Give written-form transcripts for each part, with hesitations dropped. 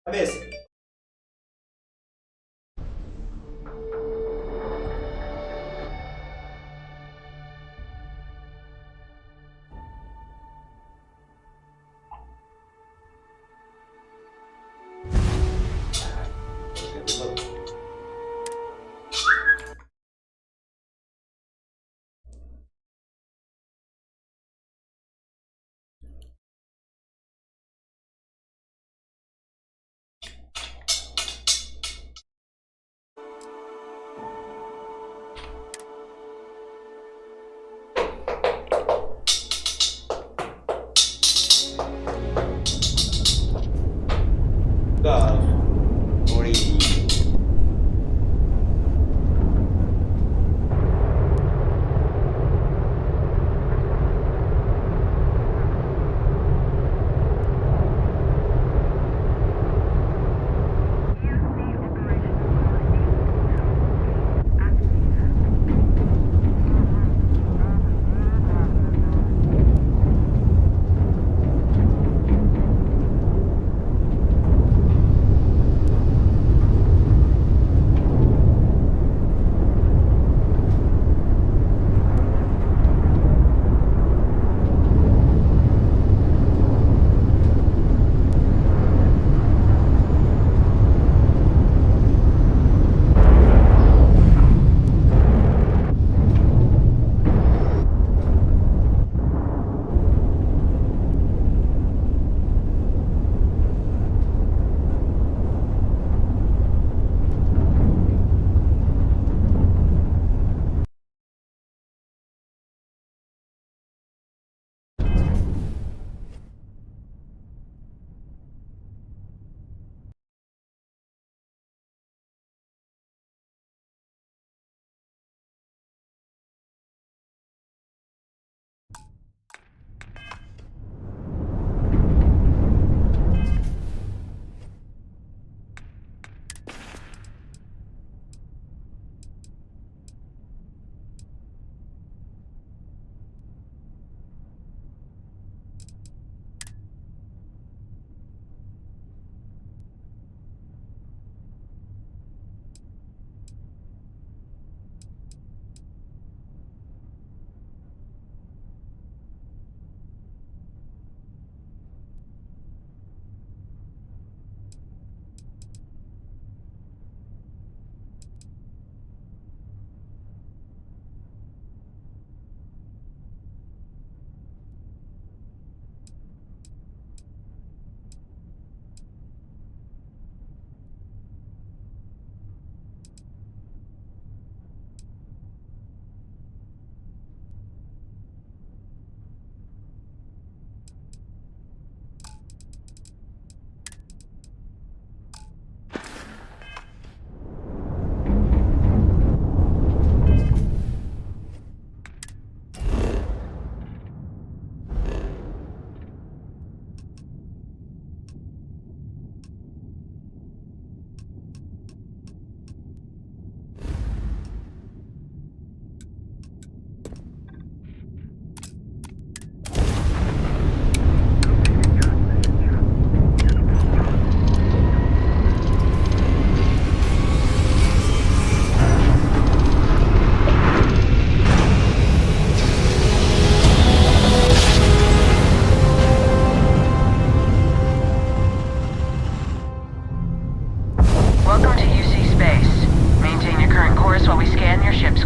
Cabeça. Galo. Ori.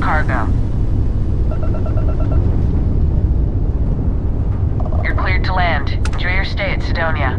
cargo. You're cleared to land. Enjoy your stay at Sidonia.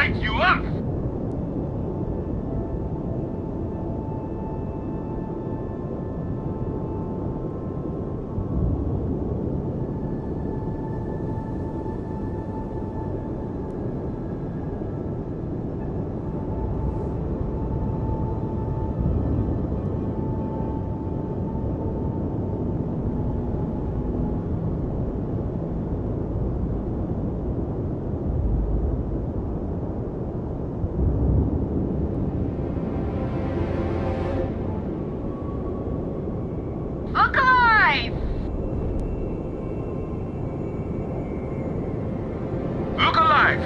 light you up! Look alive! Look alive!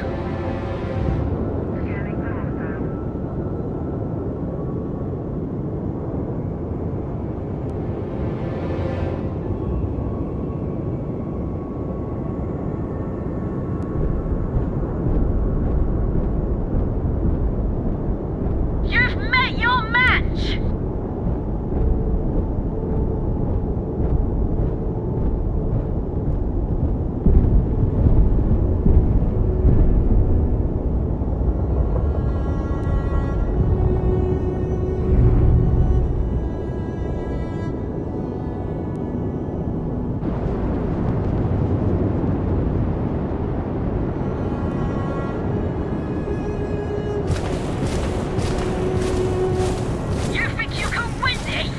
You've met your match! You think you can win this?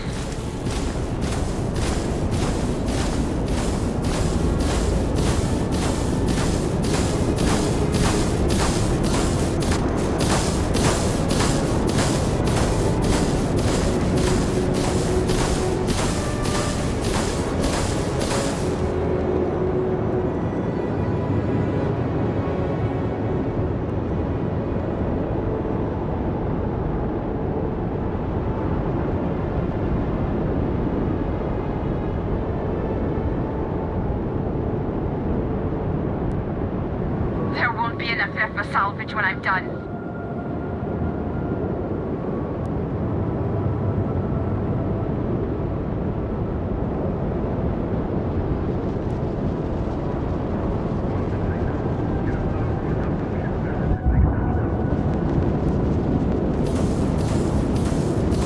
There won't be enough left for salvage when I'm done.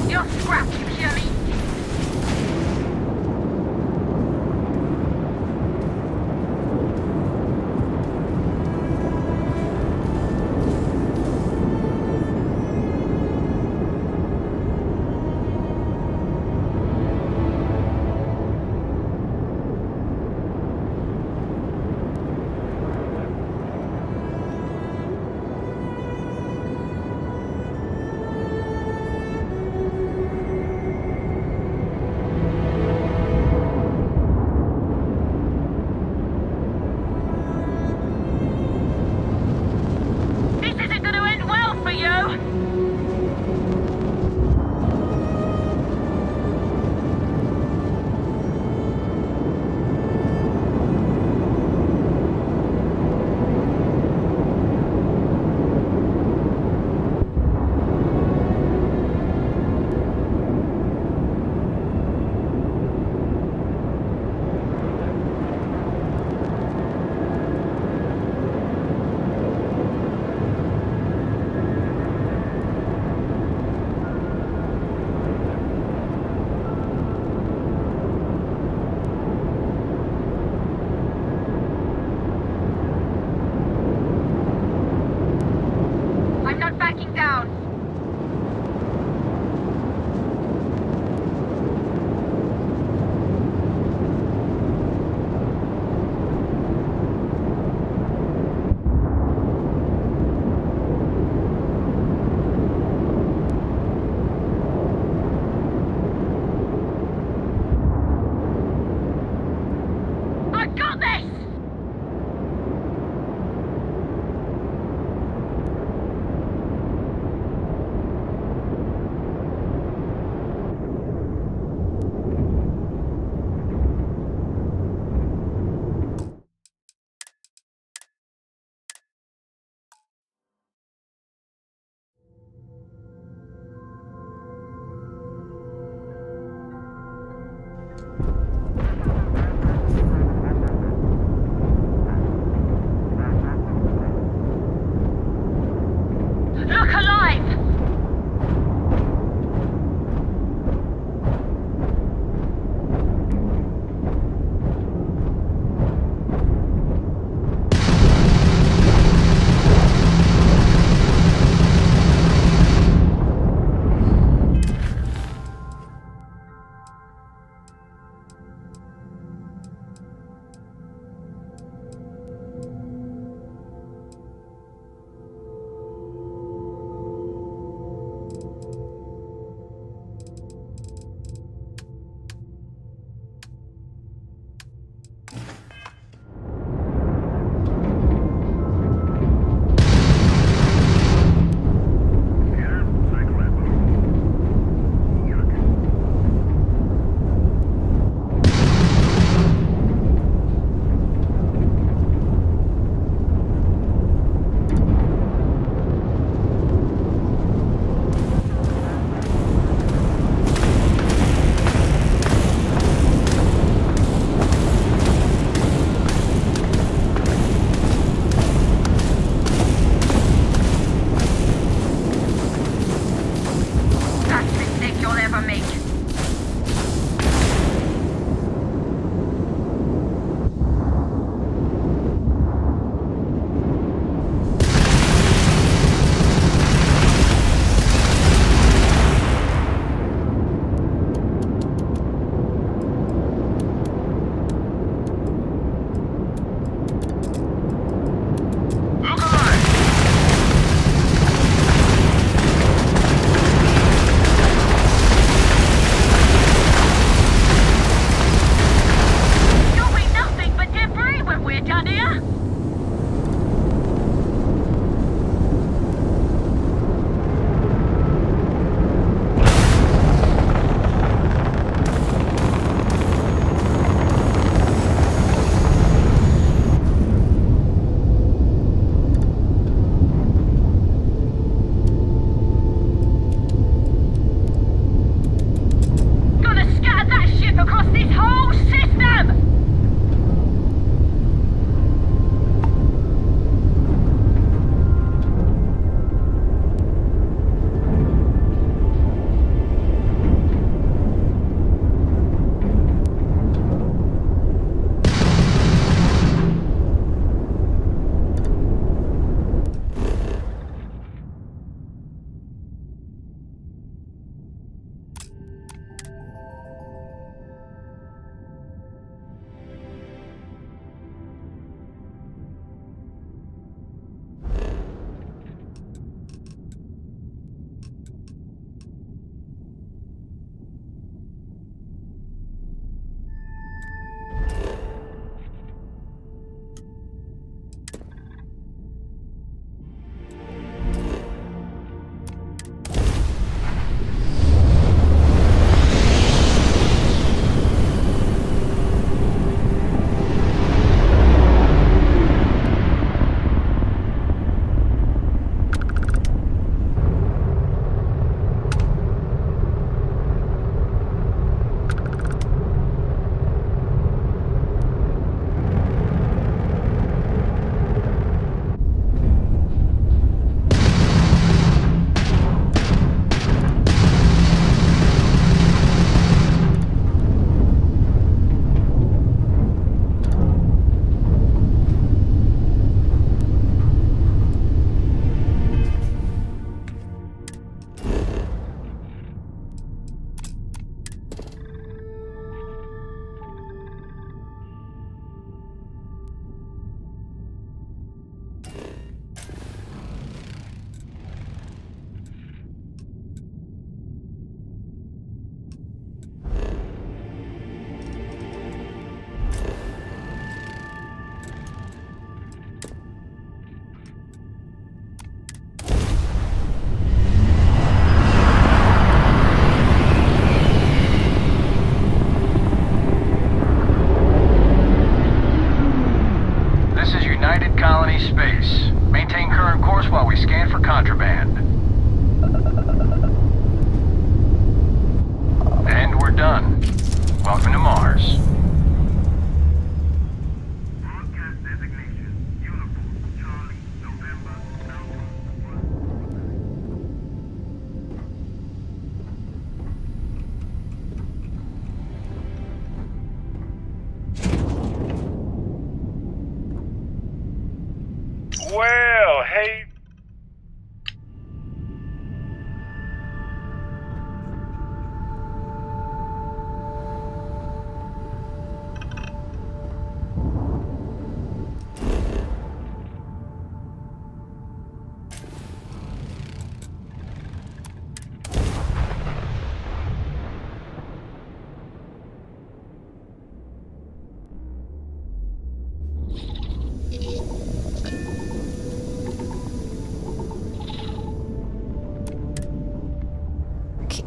You're scrapped, you hear me? Look alive!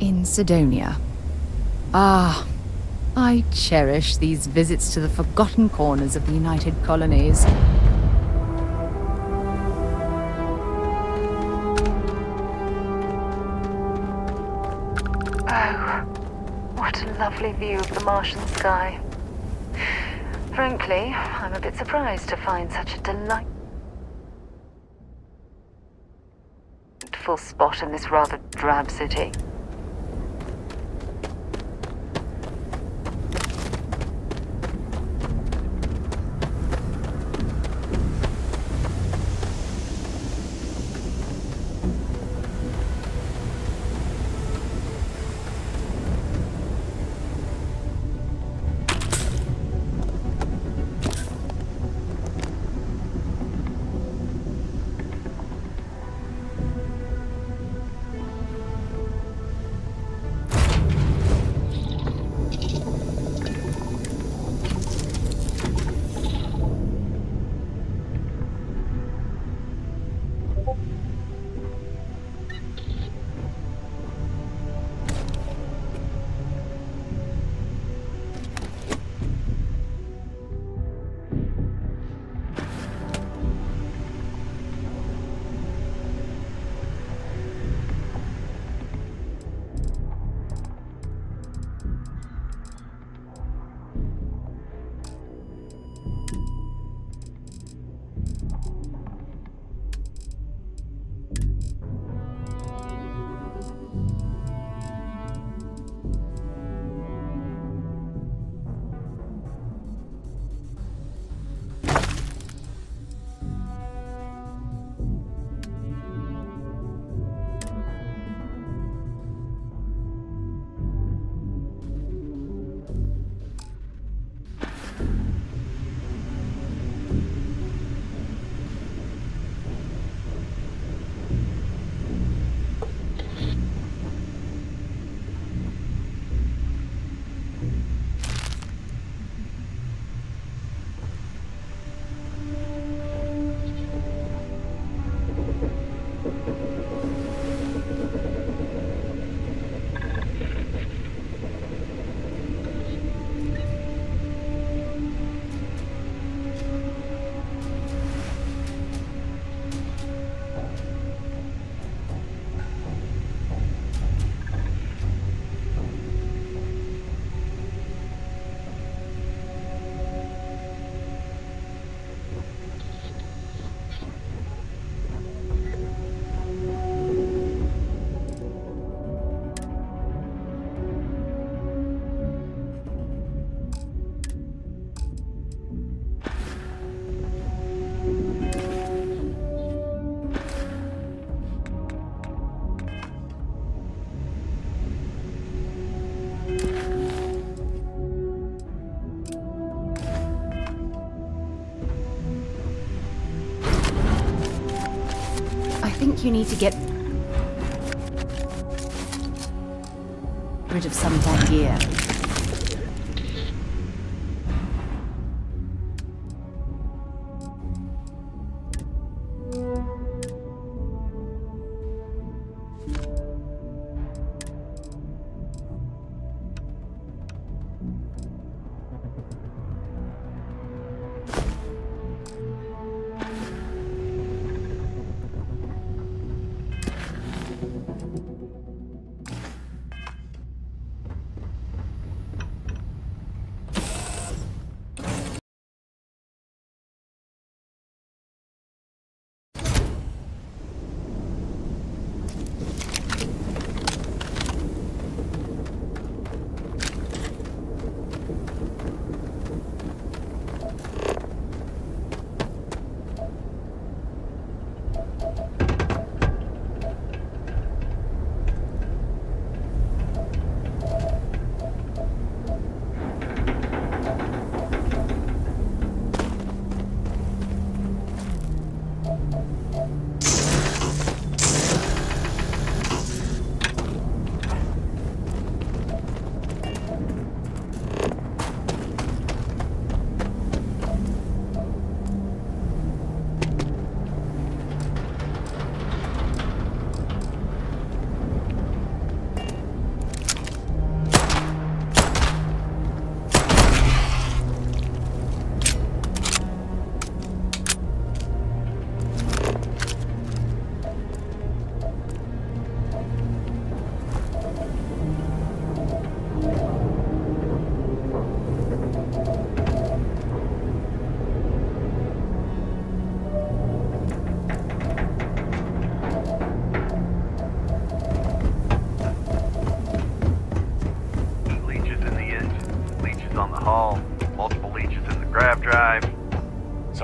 In Sidonia. Ah, I cherish these visits to the forgotten corners of the United Colonies. Oh, what a lovely view of the Martian sky. Frankly, I'm a bit surprised to find such a delightful spot in this rather drab city. I think you need to get rid of some of that gear.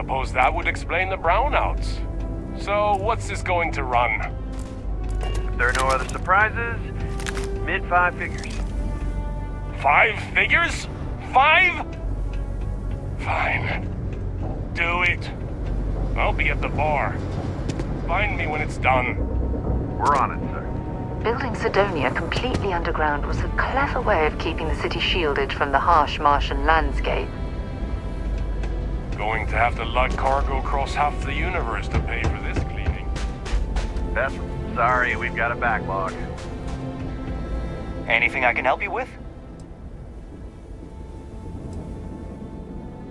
suppose that would explain the brownouts. So, what's this going to run? If there are no other surprises, mid 5 figures. 5 figures? 5? Fine. Do it. I'll be at the bar. Find me when it's done. We're on it, sir. Building Sidonia completely underground was a clever way of keeping the city shielded from the harsh Martian landscape. Going to have to lug cargo across half the universe to pay for this cleaning. Beth, sorry, we've got a backlog. Anything I can help you with?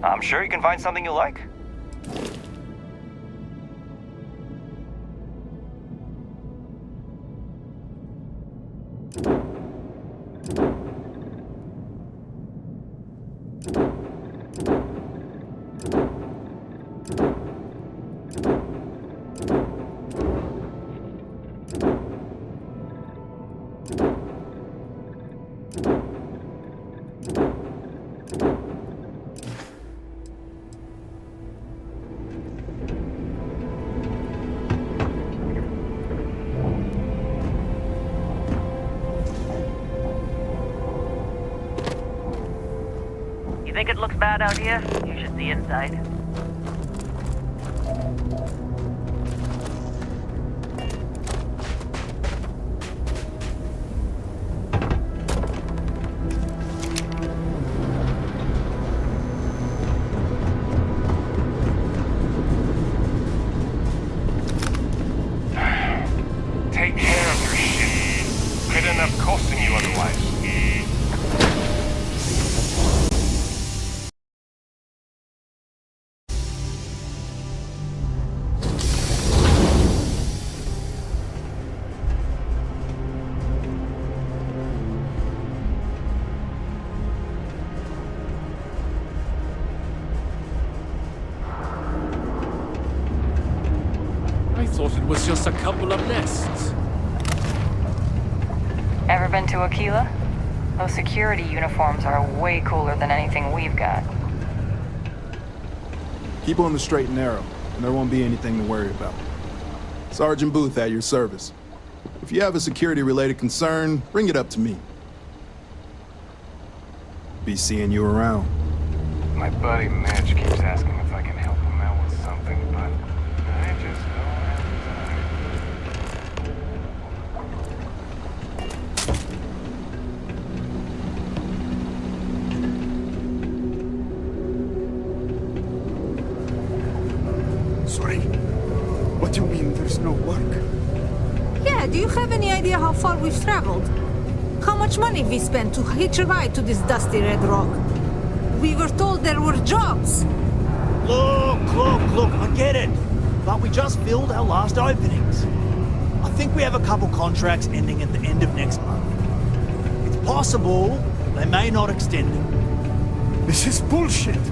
I'm sure you can find something you like. Think it looks bad out here? You should see inside. Take care of your shit. Could end up costing you otherwise. I thought it was just a couple of nests. Ever been to Aquila? Those security uniforms are way cooler than anything we've got. Keep on the straight and narrow, and there won't be anything to worry about. Sergeant Booth at your service. If you have a security-related concern, bring it up to me. Be seeing you around. My buddy Mitch keeps asking if I can help him out with something, but I just don't have Sorry. What do you mean there's no work? Yeah, do you have any idea how far we've traveled? How much money we spent to hitch a ride to this dusty red rock? We were told there were jobs. Look, I get it. But we just filled our last openings. I think we have a couple contracts ending at the end of next month. It's possible they may not extend it. This is bullshit.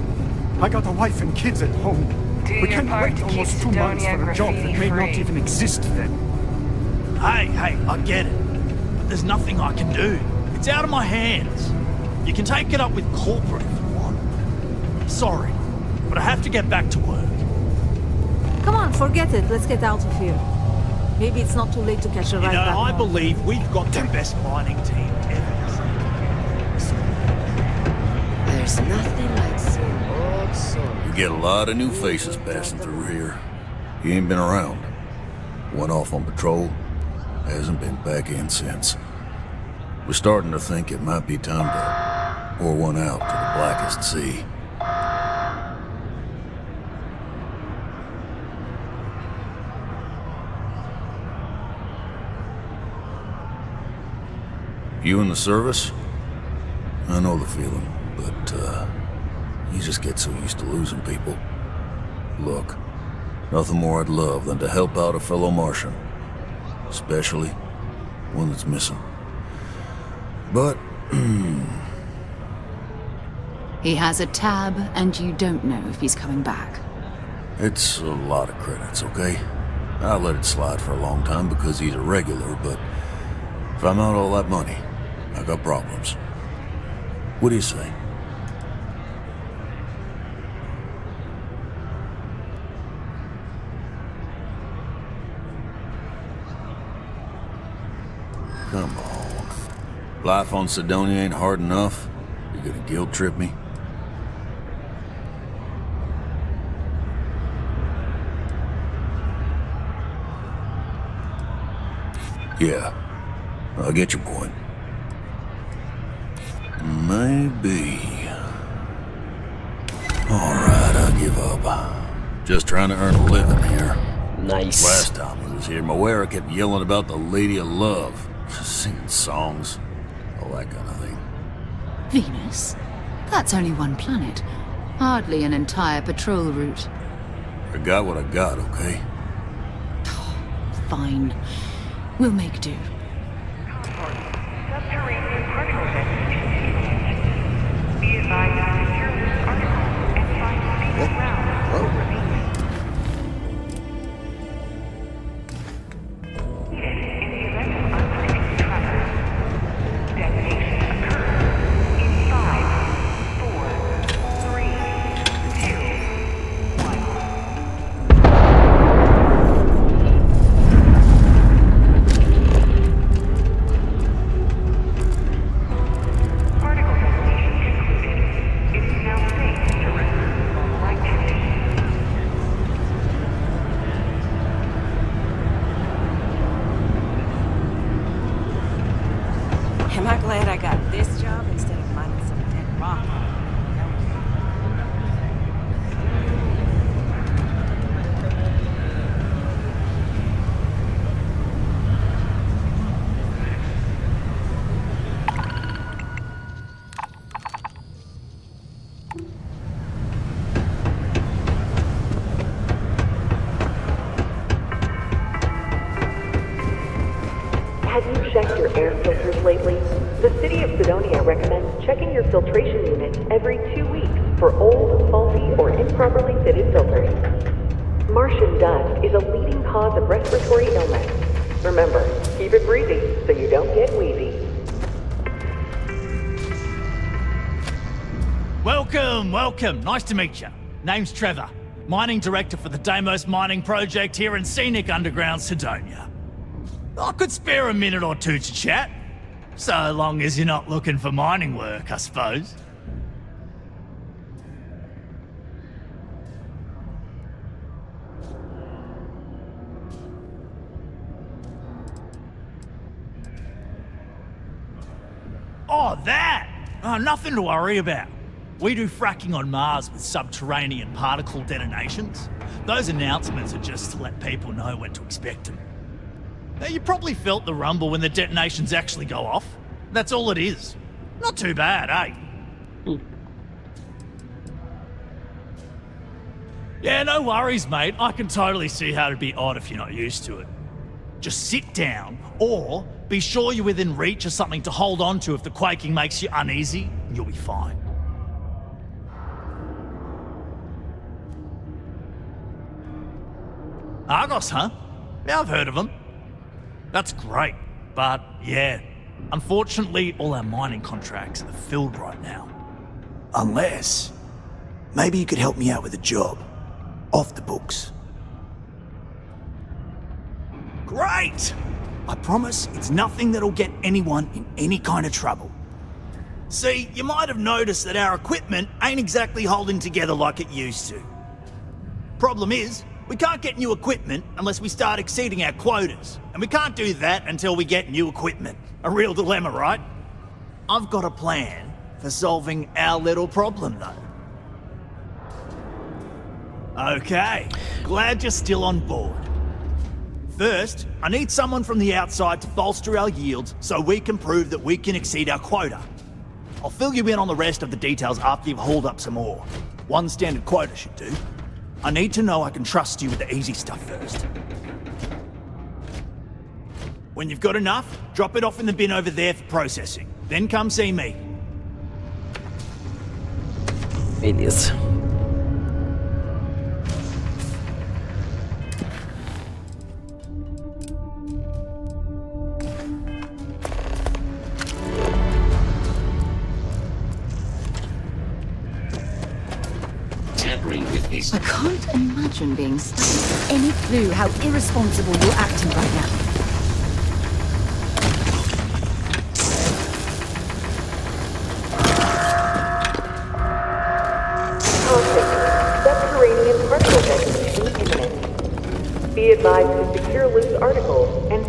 I got a wife and kids at home. We can't wait almost 2 months for a job that may not even exist then. Hey, I get it. But there's nothing I can do. It's out of my hands. You can take it up with corporate if you want. Sorry, but I have to get back to work. Come on, forget it. Let's get out of here. Maybe it's not too late to catch a ride back I home. believe we've got the best mining team ever. There's nothing like seeing old souls. We get a lot of new faces passing through here. He ain't been around. Went off on patrol. Hasn't been back in since. We're starting to think it might be time to pour one out to the blackest sea. You in the service? I know the feeling, but, you just get so used to losing people. Look, nothing more I'd love than to help out a fellow Martian. Especially one that's missing. But, He has a tab, and you don't know if he's coming back. it's a lot of credits, okay? I let it slide for a long time because he's a regular, but if I'm out all that money, I got problems. What do you say? Come on. Life on Cydonia ain't hard enough. You gonna guilt trip me? Yeah, I get your point. Maybe. Alright, I give up. Just trying to earn a living here. Nice. Last time he was here, Moira kept yelling about the Lady of Love. Singing songs. All that kind of thing. Venus? That's only one planet. Hardly an entire patrol route. I got what I got, okay? Fine. We'll make do. Subterranean particle density. Be advised to secure this article and find safe ground for release. In the event of unpredicted tremor, detonation occurs in 5, 4, 3, 2, 1. Particle detonation concluded. It is now safe to resume normal activity. Am I glad I got this job instead of mining some dead rock? Have you checked your air filters lately? The city of Cydonia recommends checking your filtration unit every 2 weeks for old, faulty, or improperly fitted filters. Martian dust is a leading cause of respiratory illness. Remember, keep it breezy so you don't get wheezy. Welcome, welcome. Nice to meet you. Name's Trevor, mining director for the Deimos mining project here in scenic underground Cydonia. I could spare a minute or two to chat, so long as you're not looking for mining work, I suppose. Oh, that! Oh, nothing to worry about. We do fracking on Mars with subterranean particle detonations. Those announcements are just to let people know when to expect them. Now, you probably felt the rumble when the detonations actually go off. That's all it is. Not too bad, eh? Yeah, no worries, mate. I can totally see how it'd be odd if you're not used to it. Just sit down, or be sure you're within reach of something to hold on to if the quaking makes you uneasy, and you'll be fine. Argos, huh? Yeah, I've heard of them. That's great, but yeah, unfortunately all our mining contracts are filled right now. Unless, maybe you could help me out with a job. Off the books. Great! I promise it's nothing that'll get anyone in any kind of trouble. See, you might have noticed that our equipment ain't exactly holding together like it used to. Problem is, we can't get new equipment unless we start exceeding our quotas. And we can't do that until we get new equipment. A real dilemma, right? I've got a plan for solving our little problem, though. Okay, glad you're still on board. First, I need someone from the outside to bolster our yields so we can prove that we can exceed our quota. I'll fill you in on the rest of the details after you've hauled up some ore. One standard quota should do. I need to know I can trust you with the easy stuff first. When you've got enough, drop it off in the bin over there for processing. Then come see me. Beleza. I can't imagine being stuck with any clue how irresponsible you're acting right now.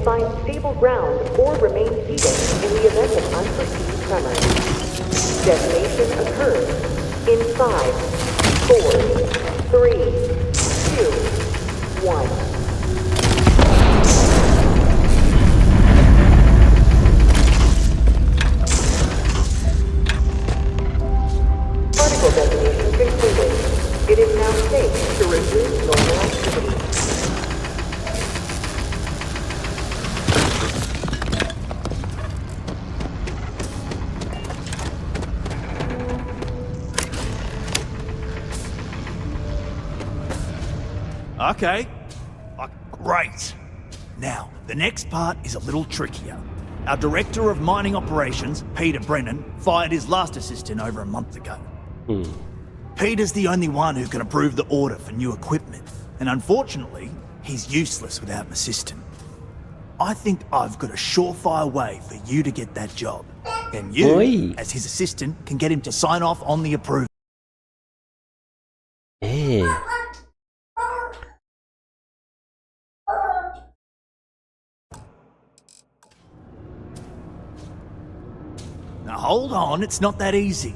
find stable ground or remain seated in the event of unforeseen tremors. Detonation occurs in 5, 4, 3, 2, 1. Particle detonation concluded. It is now safe to resume normal activity. Okay. Great. Now, the next part is a little trickier. Our Director of Mining Operations, Peter Brennan, fired his last assistant over a month ago. Peter's the only one who can approve the order for new equipment, and unfortunately, he's useless without an assistant. I think I've got a surefire way for you to get that job, and you, as his assistant, can get him to sign off on the approval. Now hold on, it's not that easy.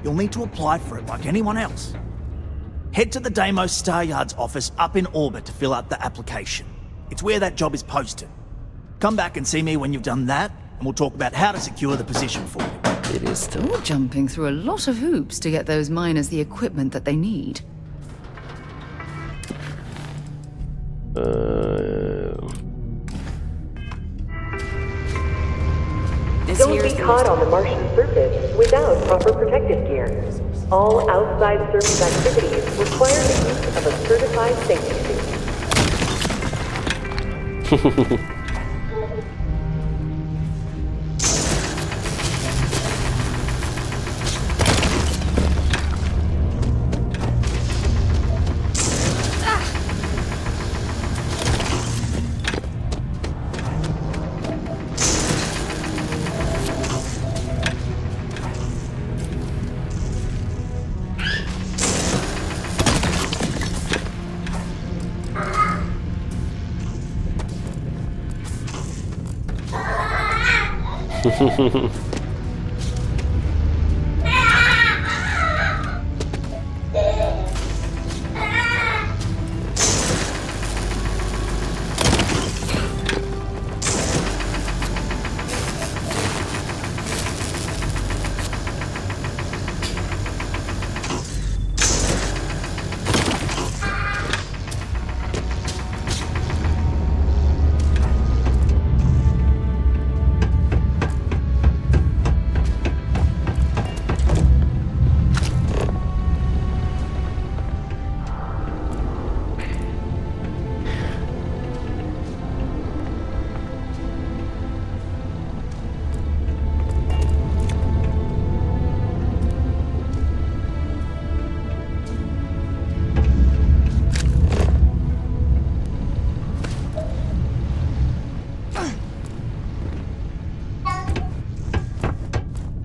You'll need to apply for it like anyone else. Head to the Deimos Star Yard's office up in orbit to fill out the application. It's where that job is posted. Come back and see me when you've done that, and we'll talk about how to secure the position for you. It is still jumping through a lot of hoops to get those miners the equipment that they need. Don't be caught on the Martian surface without proper protective gear. All outside surface activities require the use of a certified safety suit.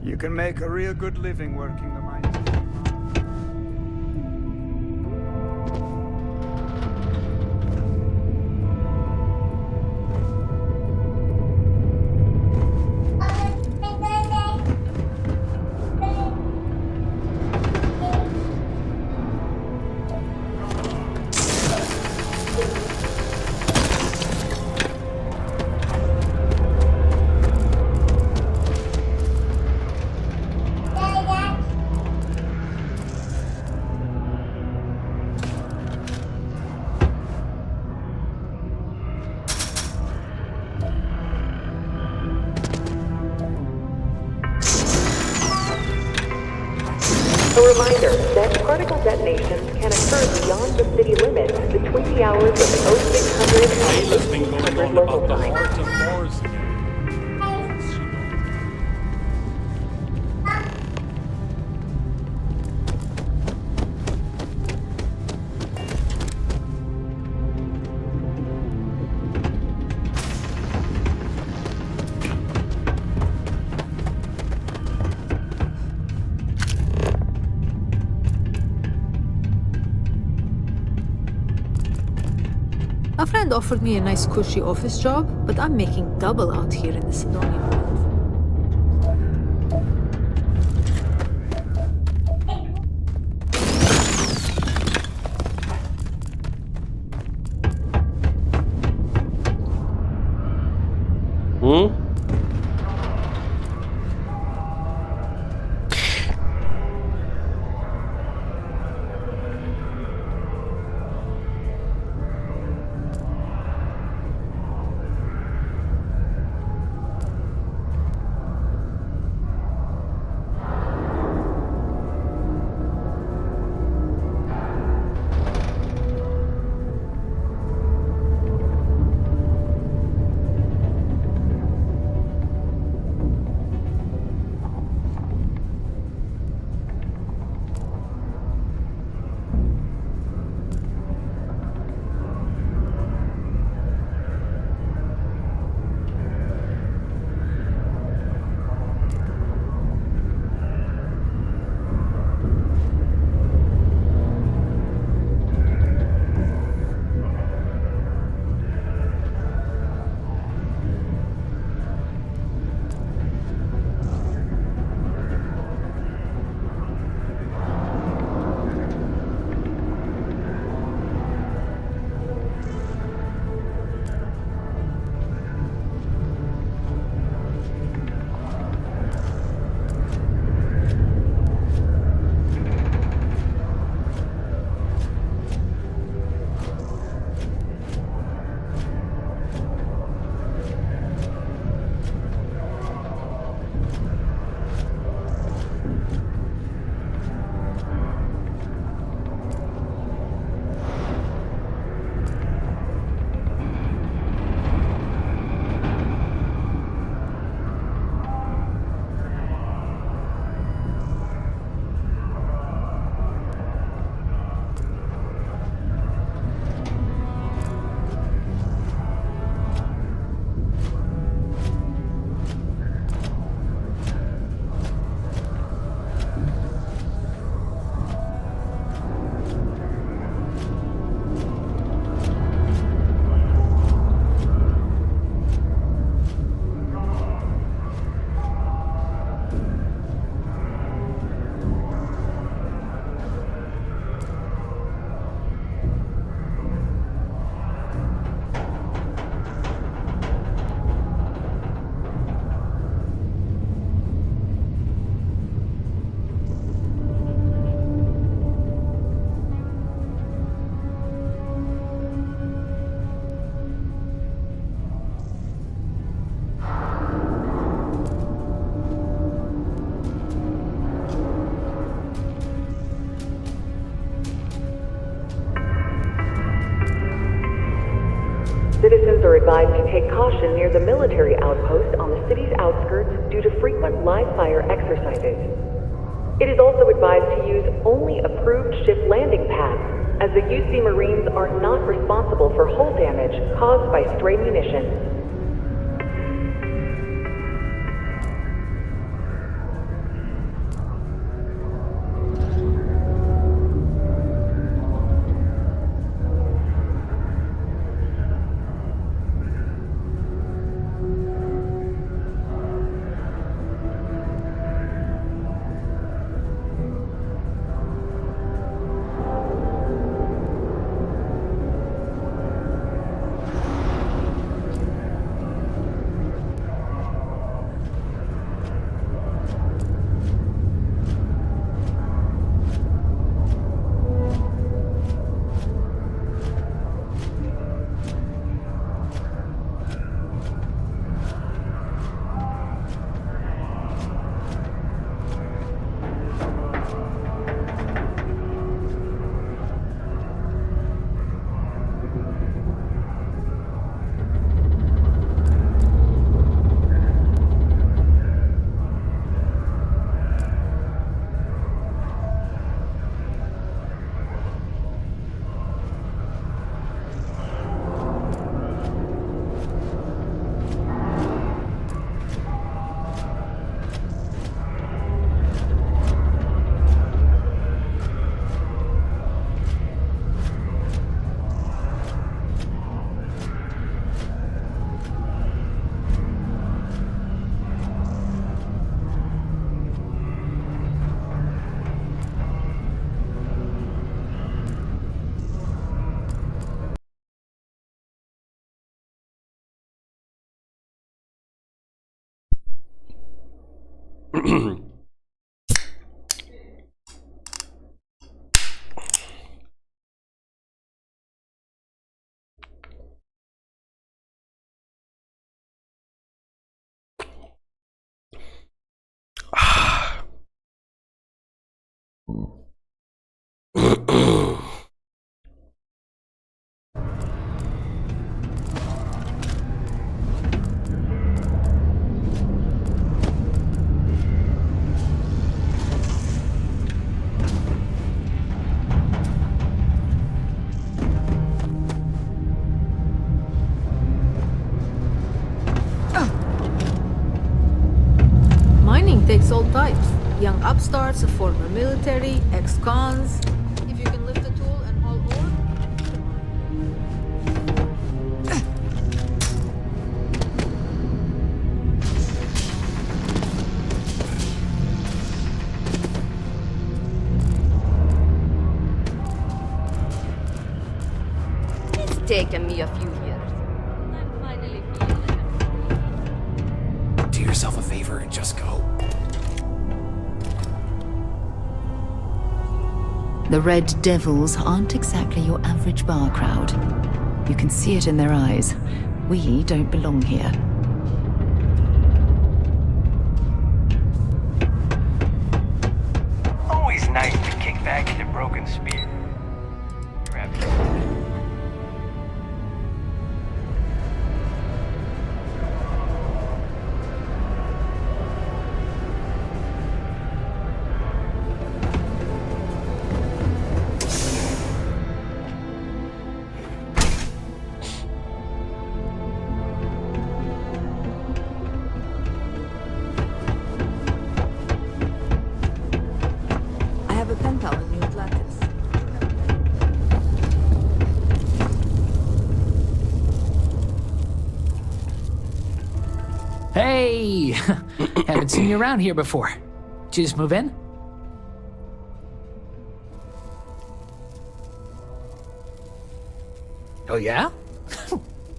You can make a real good living working the mines. A reminder that particle detonations can occur beyond the city limits between the hours of 0600 and 1800 local time. A friend offered me a nice cushy office job, but I'm making double out here in the Sidonia world. Citizens are advised to take caution near the military outpost on the city's outskirts due to frequent live-fire exercises. It is also advised to use only approved ship landing pads, as the UC Marines are not responsible for hull damage caused by stray munitions. Mining takes all types. Young upstarts, former military, ex-cons. If you can lift a tool and haul ore, It's taken me a few years. I'm finally feeling it. Do yourself a favor and just go. The Red Devils aren't exactly your average bar crowd. You can see it in their eyes. We don't belong here. Always nice to kick back at the broken spear. Grab it. I have a pen pal in New Atlantis. Hey! Haven't seen you around here before. Did you just move in? Oh, yeah?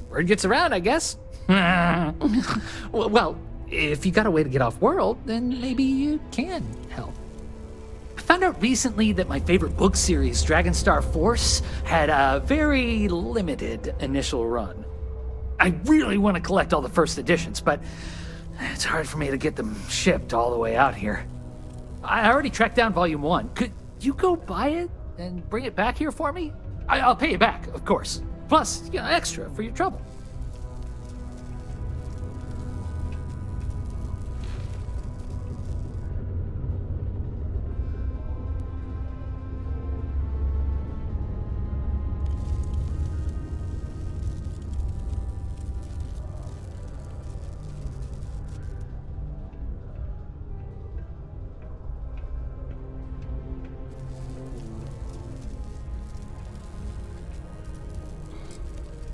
Word gets around, I guess. Well, if you got a way to get off world, then maybe you can help. I found out recently that my favorite book series, Dragonstar Force, had a very limited initial run. I really want to collect all the first editions, but it's hard for me to get them shipped all the way out here. I already tracked down Volume 1. Could you go buy it and bring it back here for me? I'll pay you back, of course. Plus, extra for your trouble.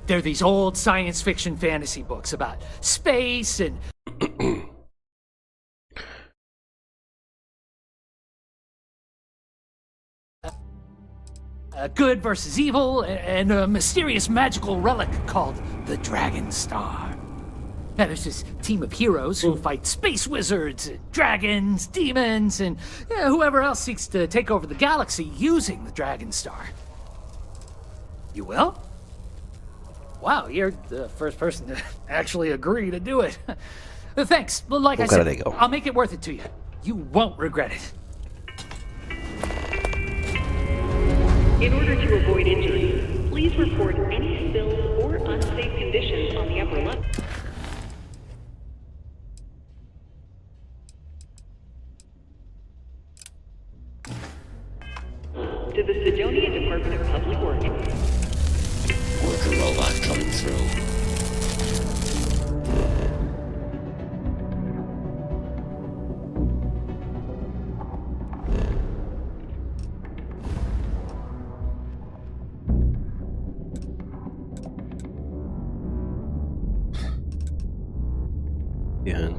They're these old science fiction fantasy books about space and... good versus evil, and a mysterious magical relic called the Dragon Star. Now there's this team of heroes who fight space wizards, and dragons, demons, and whoever else seeks to take over the galaxy using the Dragon Star. You will? Wow, you're the first person to actually agree to do it. Thanks. Like I said, I'll make it worth it to you. You won't regret it. In order to avoid injury, please report any spills or unsafe conditions on the upper level to the Sidonia Department of Public Works. Worker robot coming through. Yeah.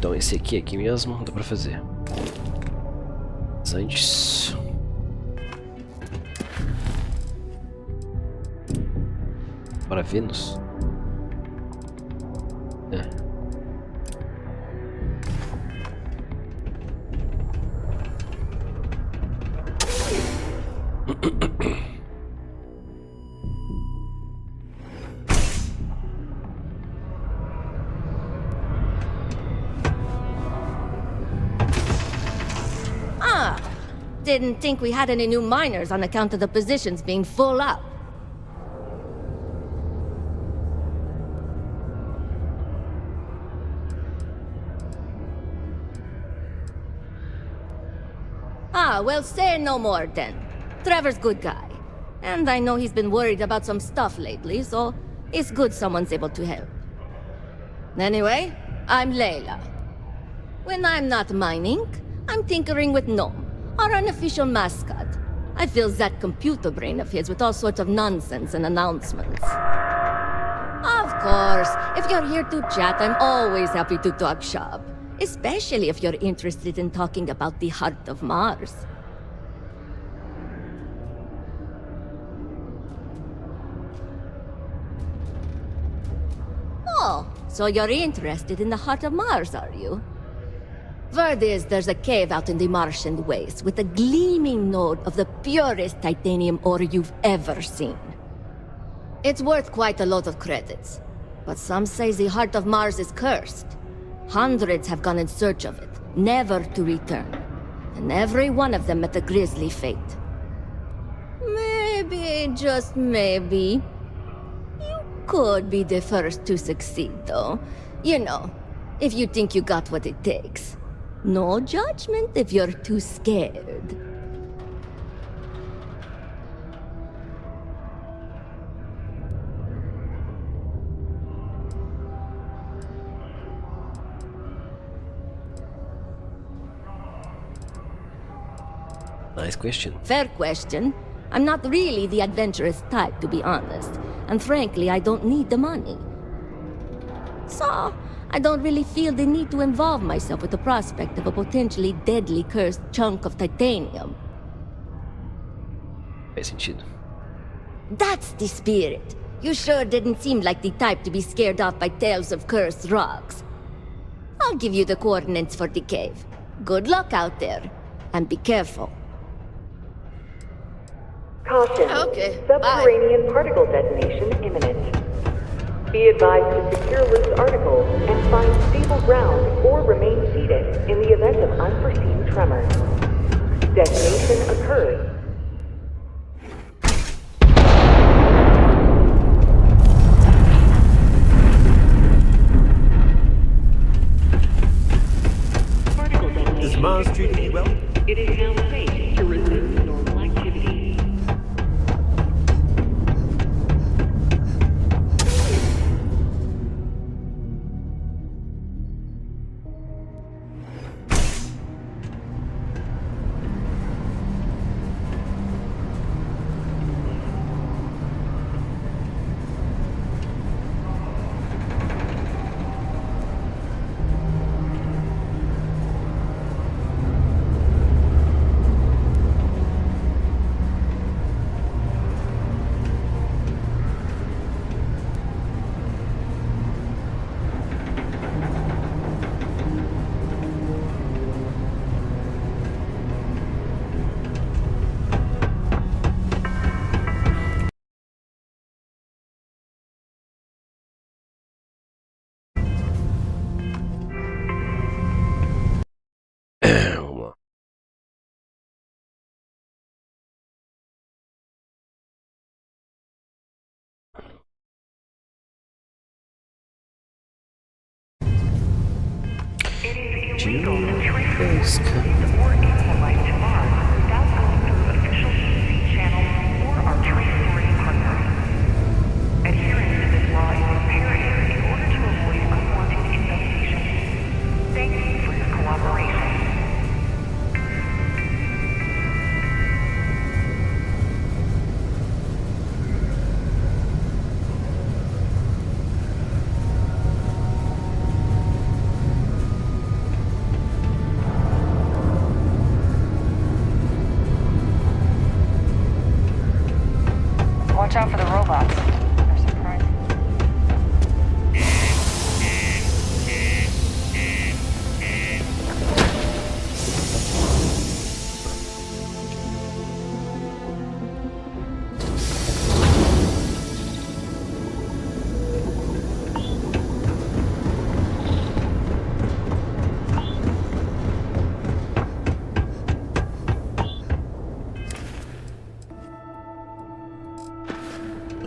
Então esse aqui mesmo, dá pra fazer. Mas antes... Para Vênus? É. Didn't think we had any new miners on account of the positions being full up. Well, say no more then. Trevor's good guy. And I know he's been worried about some stuff lately, so it's good someone's able to help. Anyway, I'm Layla. When I'm not mining, I'm tinkering with Gnome, our unofficial mascot. I fill that computer brain of his with all sorts of nonsense and announcements. Of course, if you're here to chat, I'm always happy to talk shop. Especially if you're interested in talking about the heart of Mars. Oh, so you're interested in the heart of Mars, are you? Word is there's a cave out in the Martian waste with a gleaming node of the purest titanium ore you've ever seen. It's worth quite a lot of credits, but some say the heart of Mars is cursed. Hundreds have gone in search of it, never to return. And every one of them met a grisly fate. Maybe, just maybe, you could be the first to succeed, though. You know, if you think you got what it takes. No judgment if you're too scared. Nice question. Fair question. I'm not really the adventurous type, to be honest. And frankly, I don't need the money. So, I don't really feel the need to involve myself with the prospect of a potentially deadly cursed chunk of titanium. Faz sentido. That's the spirit. You sure didn't seem like the type to be scared off by tales of cursed rocks. I'll give you the coordinates for the cave. Good luck out there. And be careful. Caution. Okay, Subterranean particle detonation imminent. Be advised to secure loose articles and find stable ground or remain seated in the event of unforeseen tremors. Detonation occurs. Is Mars treating you well? It is now safe to resume normal activity. Watch out for the robots. They're surprising.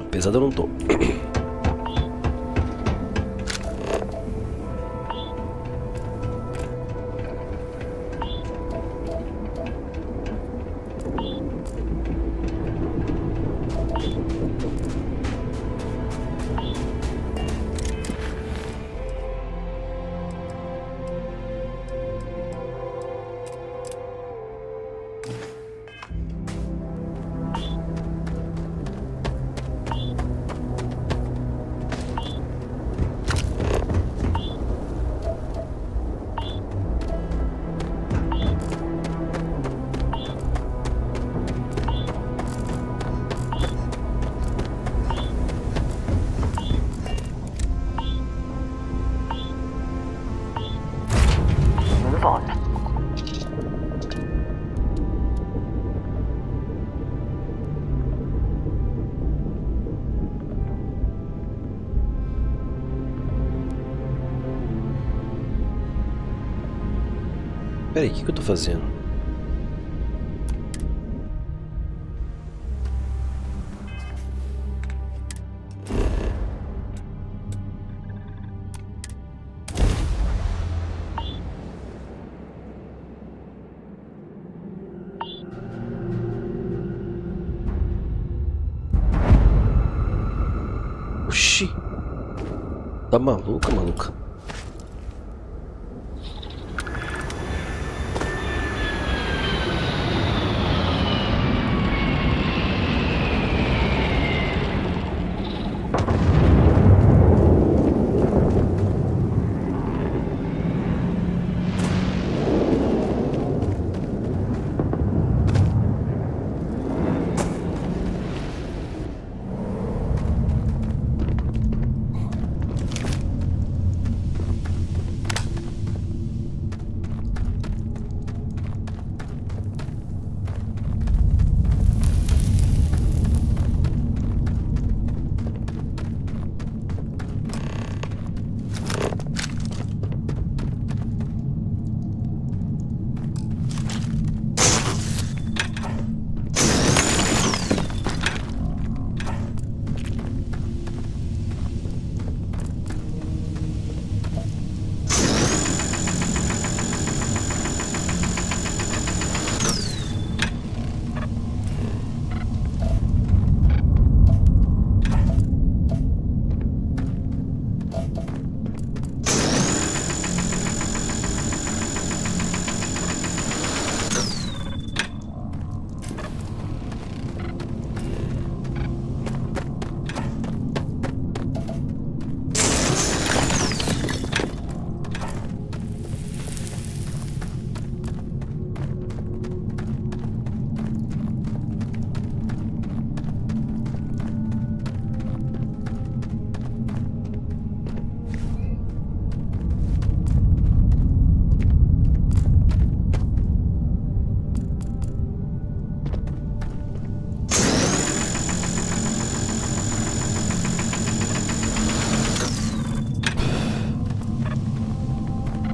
Pesado eu não tô. Move on. Peraí, o que eu tô fazendo? Oxi! Tá maluca, maluca?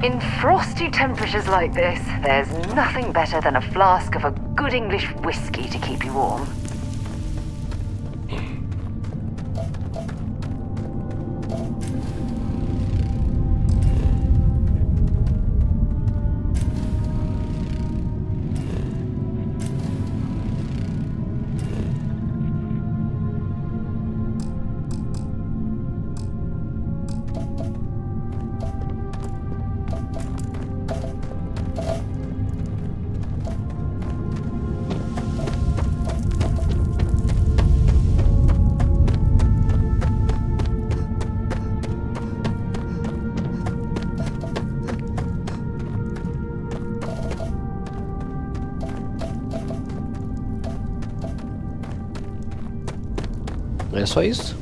In frosty temperatures like this, there's nothing better than a flask of a good English whiskey to keep you warm. É só isso?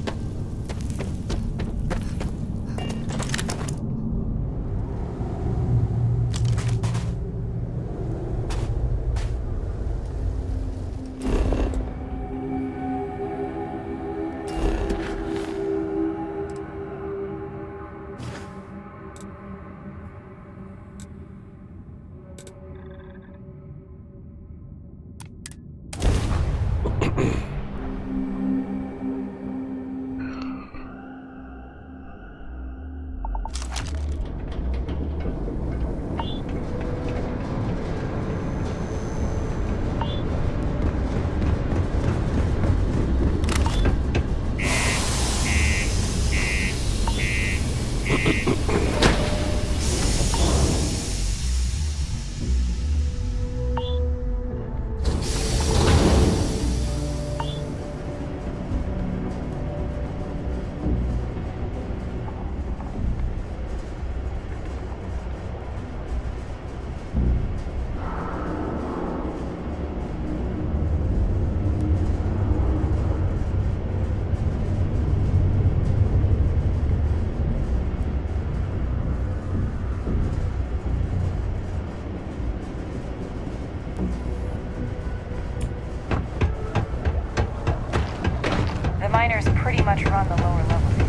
The miners pretty much run the lower levels here.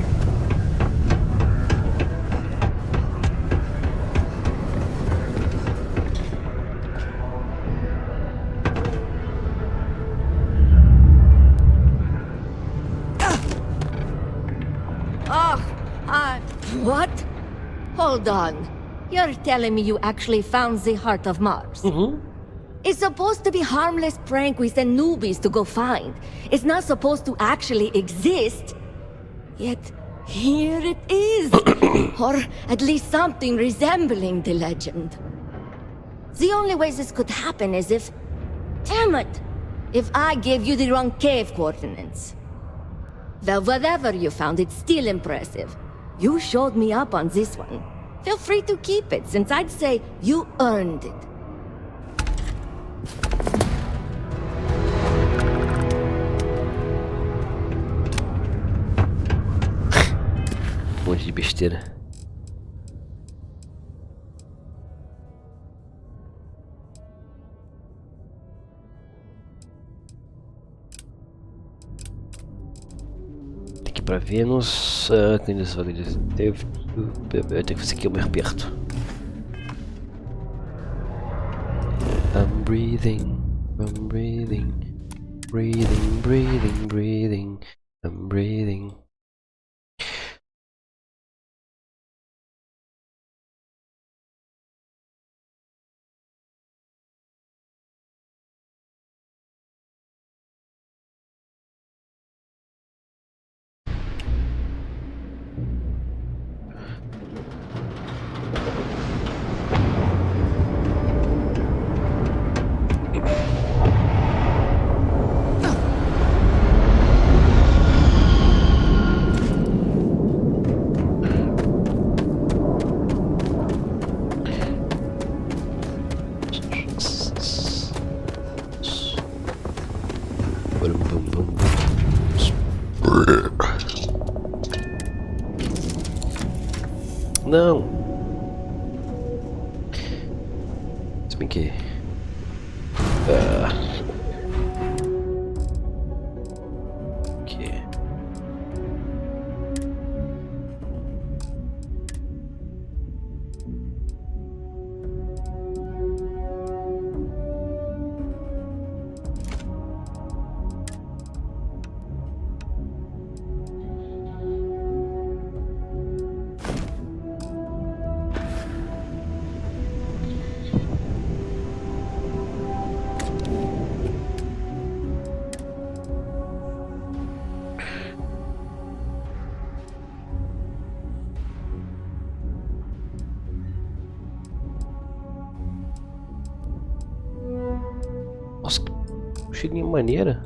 What? Hold on. You're telling me you actually found the heart of Mars? It's supposed to be harmless prank we send newbies to go find. It's not supposed to actually exist. Yet, here it is. Or at least something resembling the legend. The only way this could happen is if... Damn it! If I gave you the wrong cave coordinates. Well, whatever you found, it's still impressive. You showed me up on this one. Feel free to keep it, since I'd say you earned it. Um monte de besteira. Tem que ir pra Vênus. Eu tenho que fazer aqui mais perto. I'm breathing, breathing, I'm breathing. Não. Se bem que... Aqui. Nossa, que cheirinho maneira.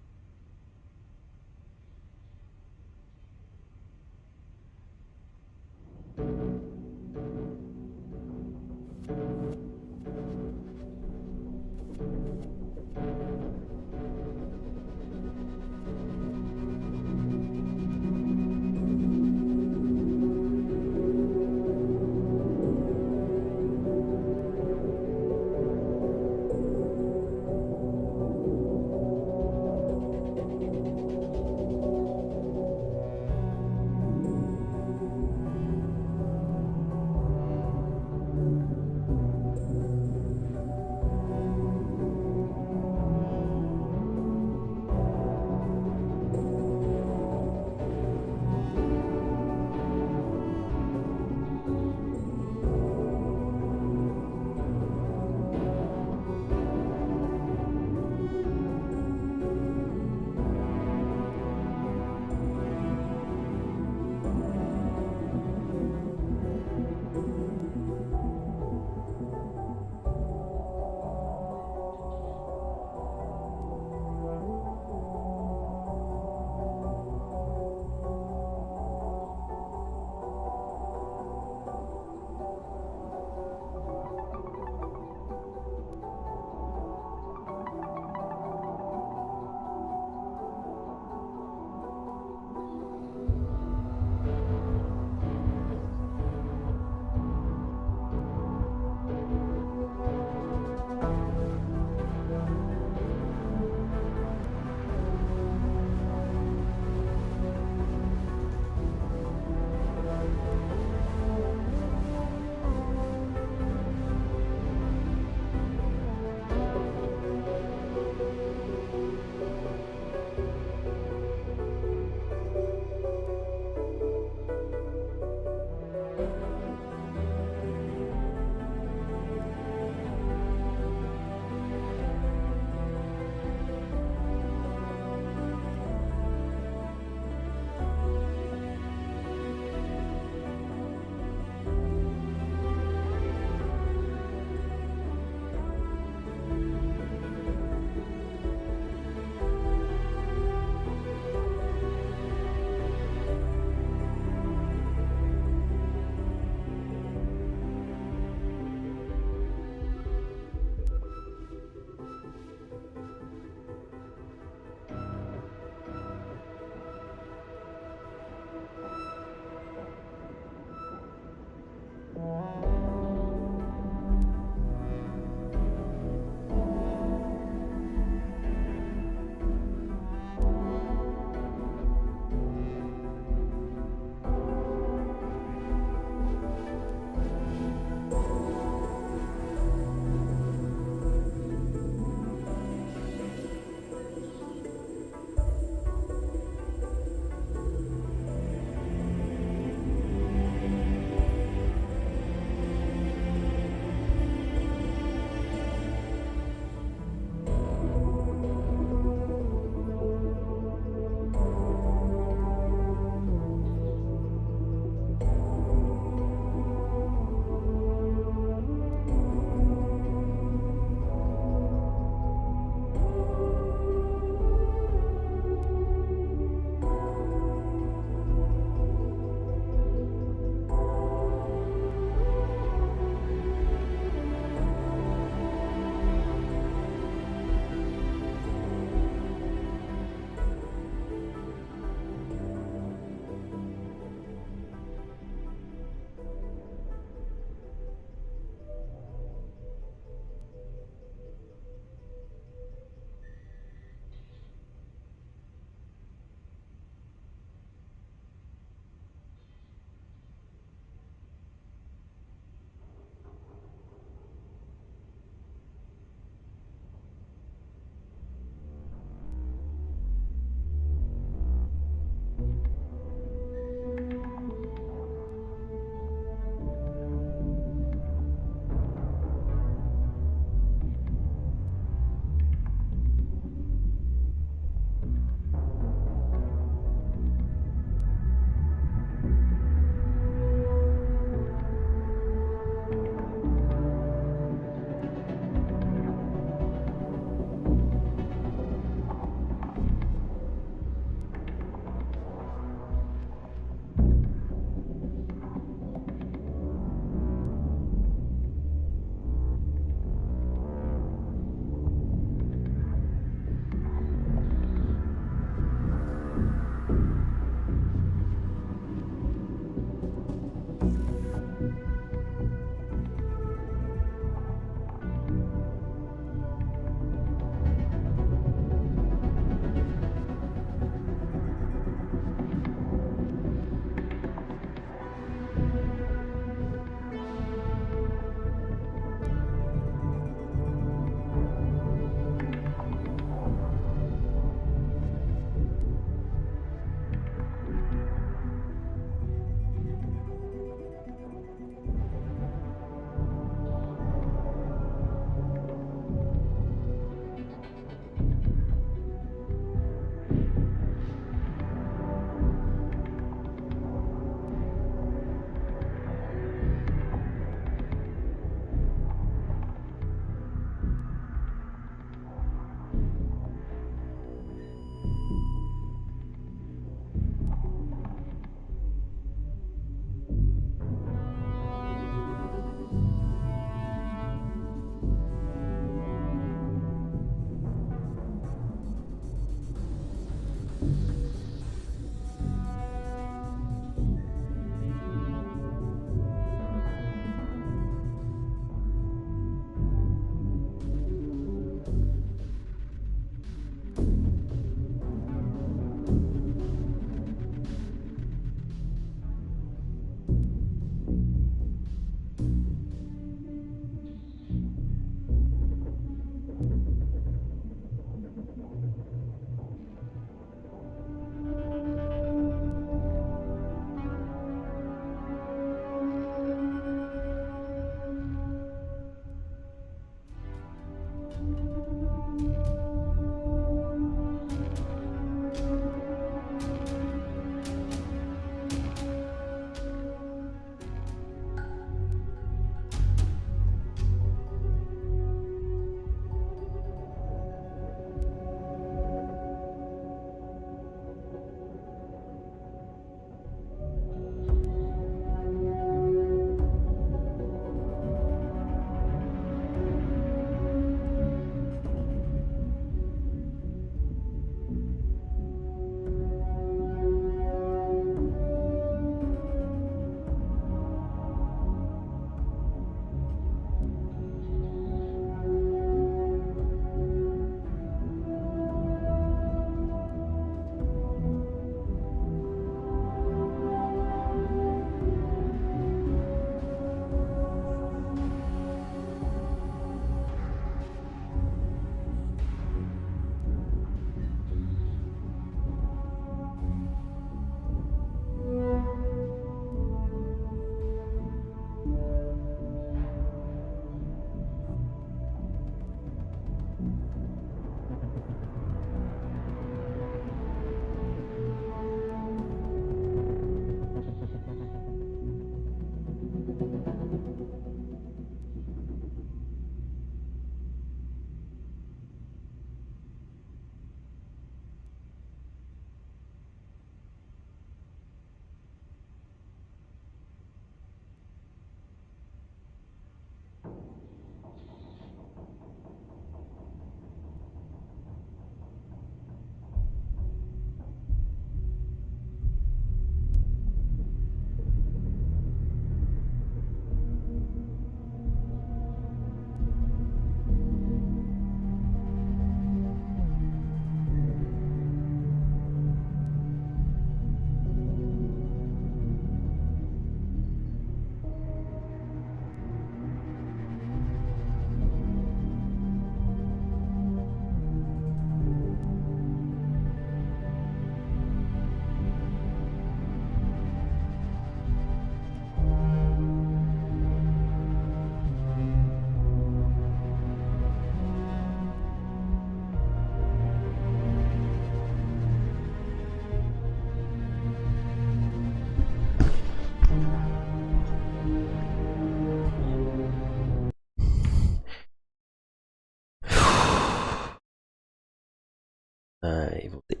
Aí, voltei.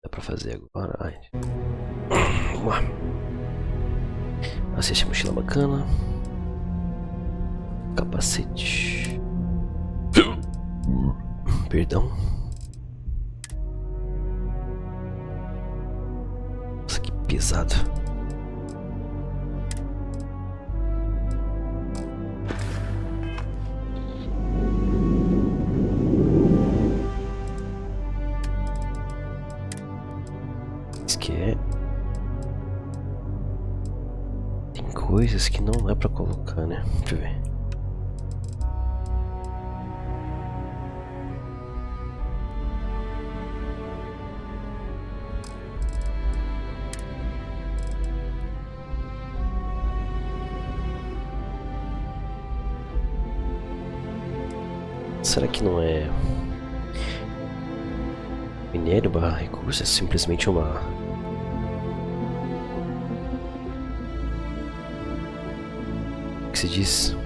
Dá pra fazer agora. Ai. Vamos lá. Assiste a mochila bacana. Capacete. Perdão. Nossa, que pesado. Isso que é. Tem coisas que não é pra colocar, né? Deixa eu ver. Será que não é minério barra recurso? É simplesmente uma... O que se diz?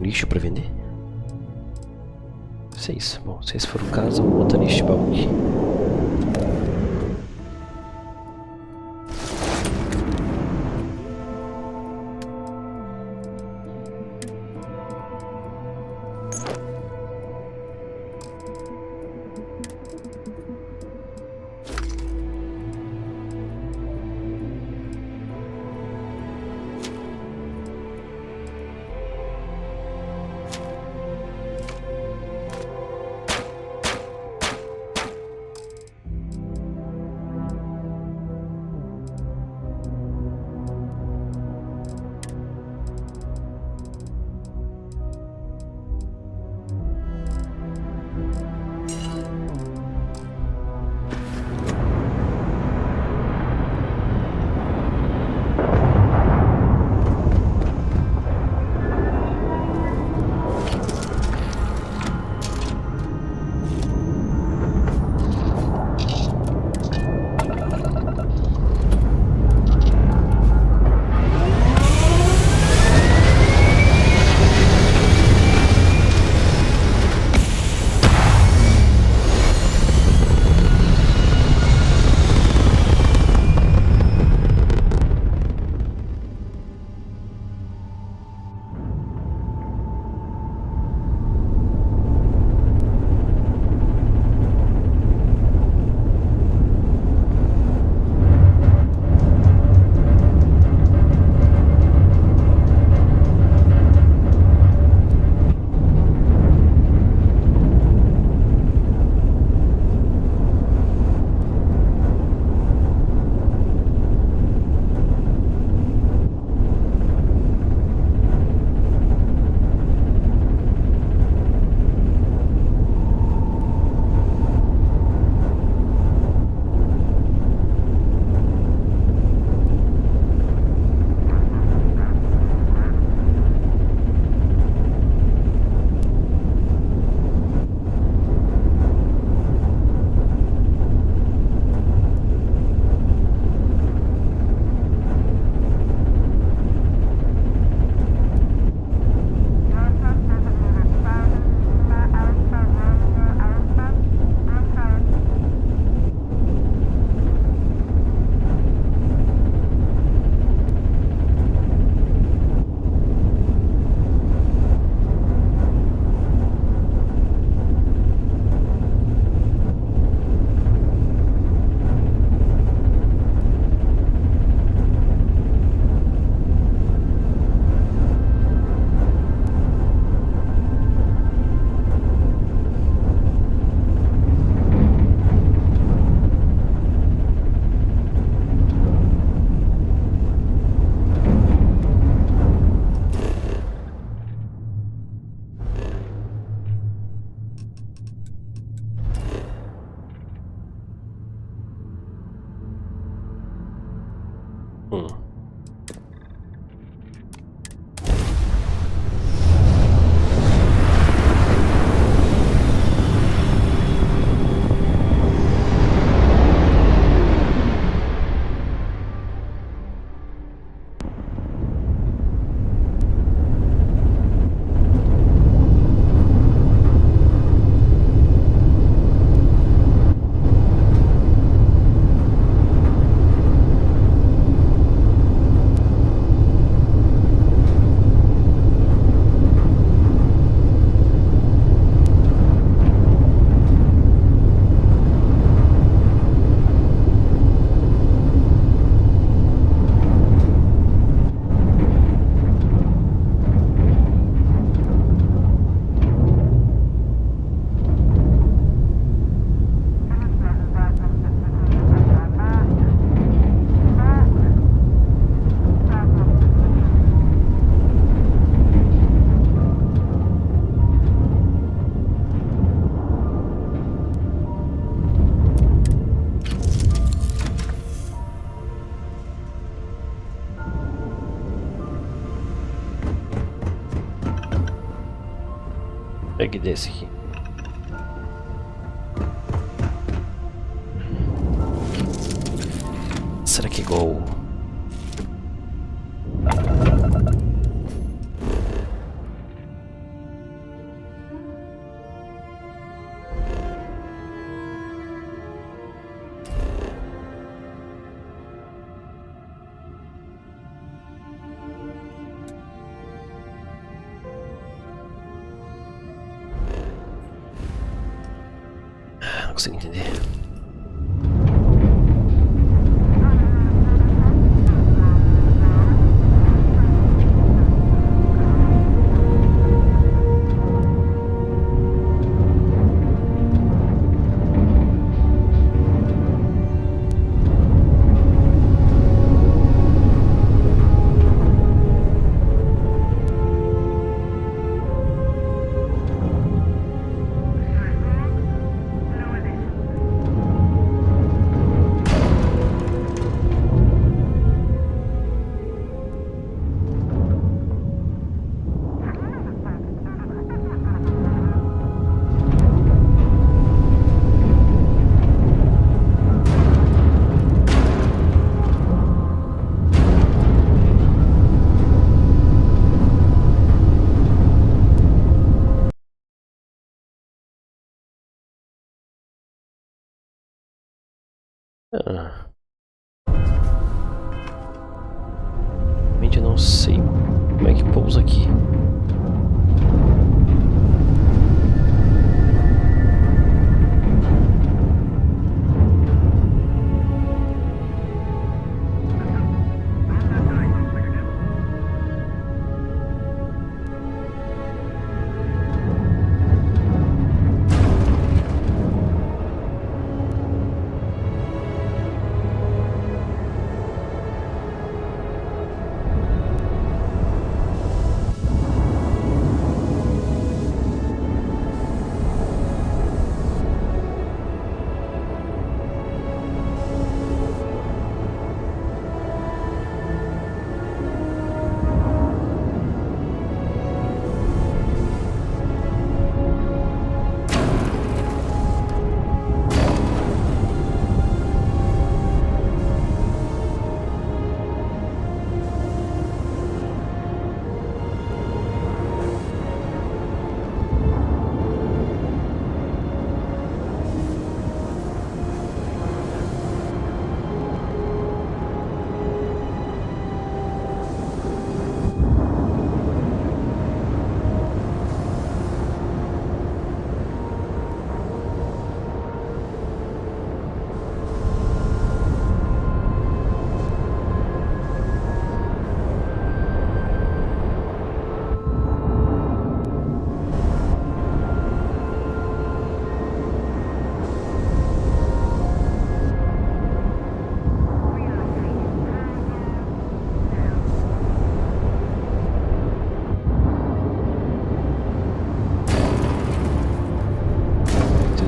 Lixo para vender? Se é isso. Bom, se esse for o caso, vou botar neste baú aqui. Pegue desse aqui. Será que é igual? Não consigo entender. Realmente não sei como é que pousa aqui.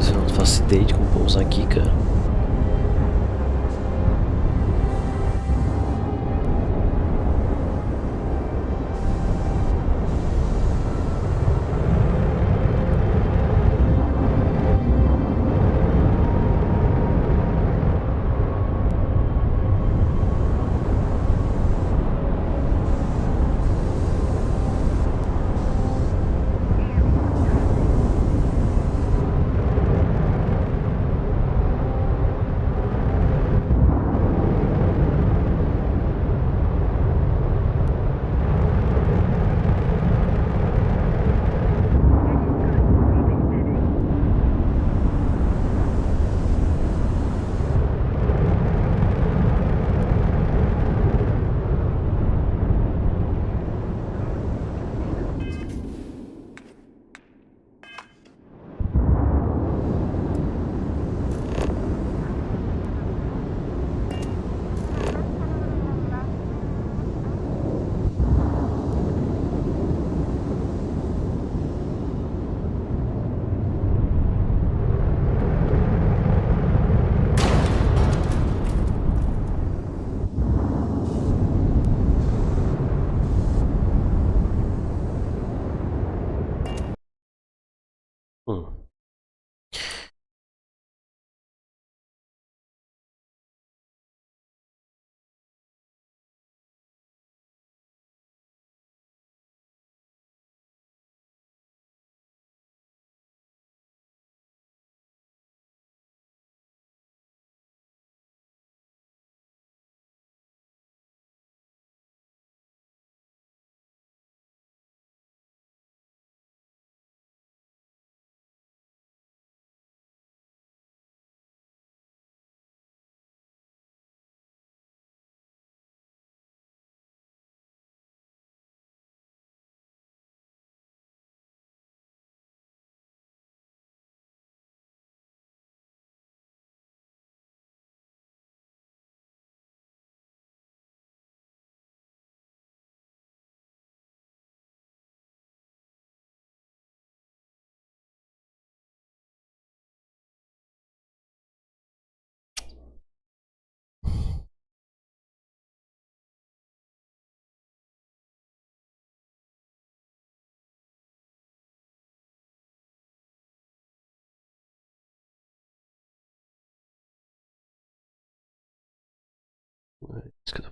Eu não faço ideia de como pousar aqui, cara. Est-ce que não,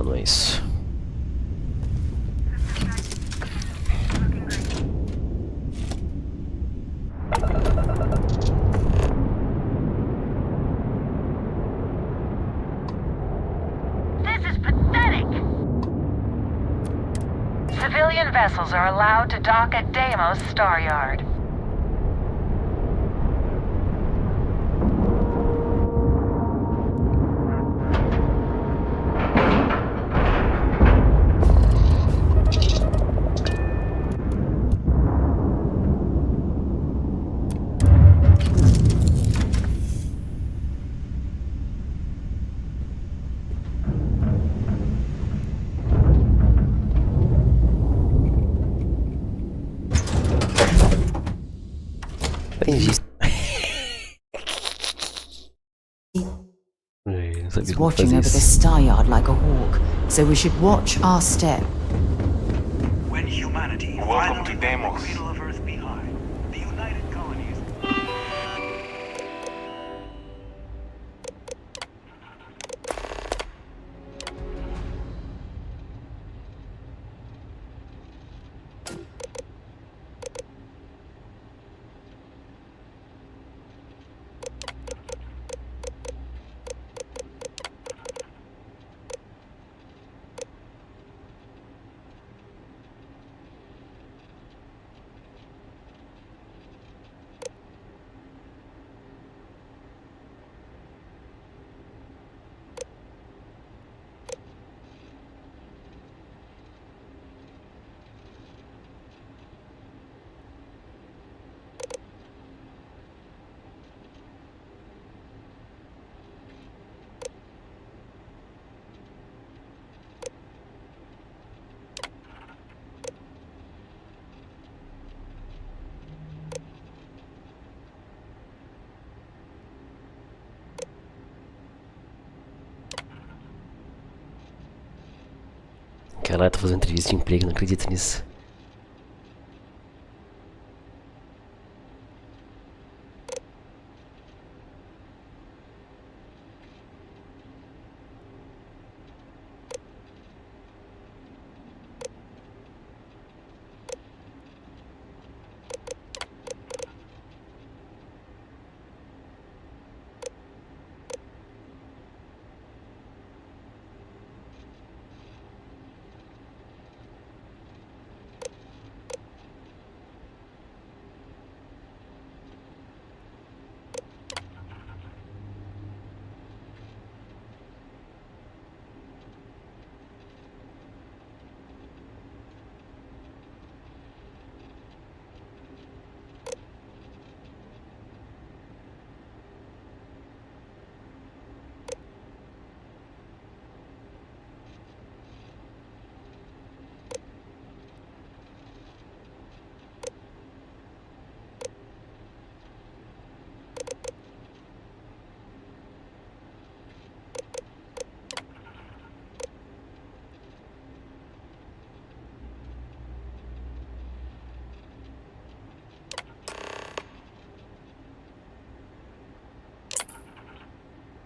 não é isso. Civilian vessels are allowed to dock at Deimos Star Yard. He's watching over the Star Yard like a hawk, so we should watch our step. When humanity Welcome to Deimos. of Earth behind, the United Colonies. Caralho, tô fazendo entrevista de emprego, não acredito nisso.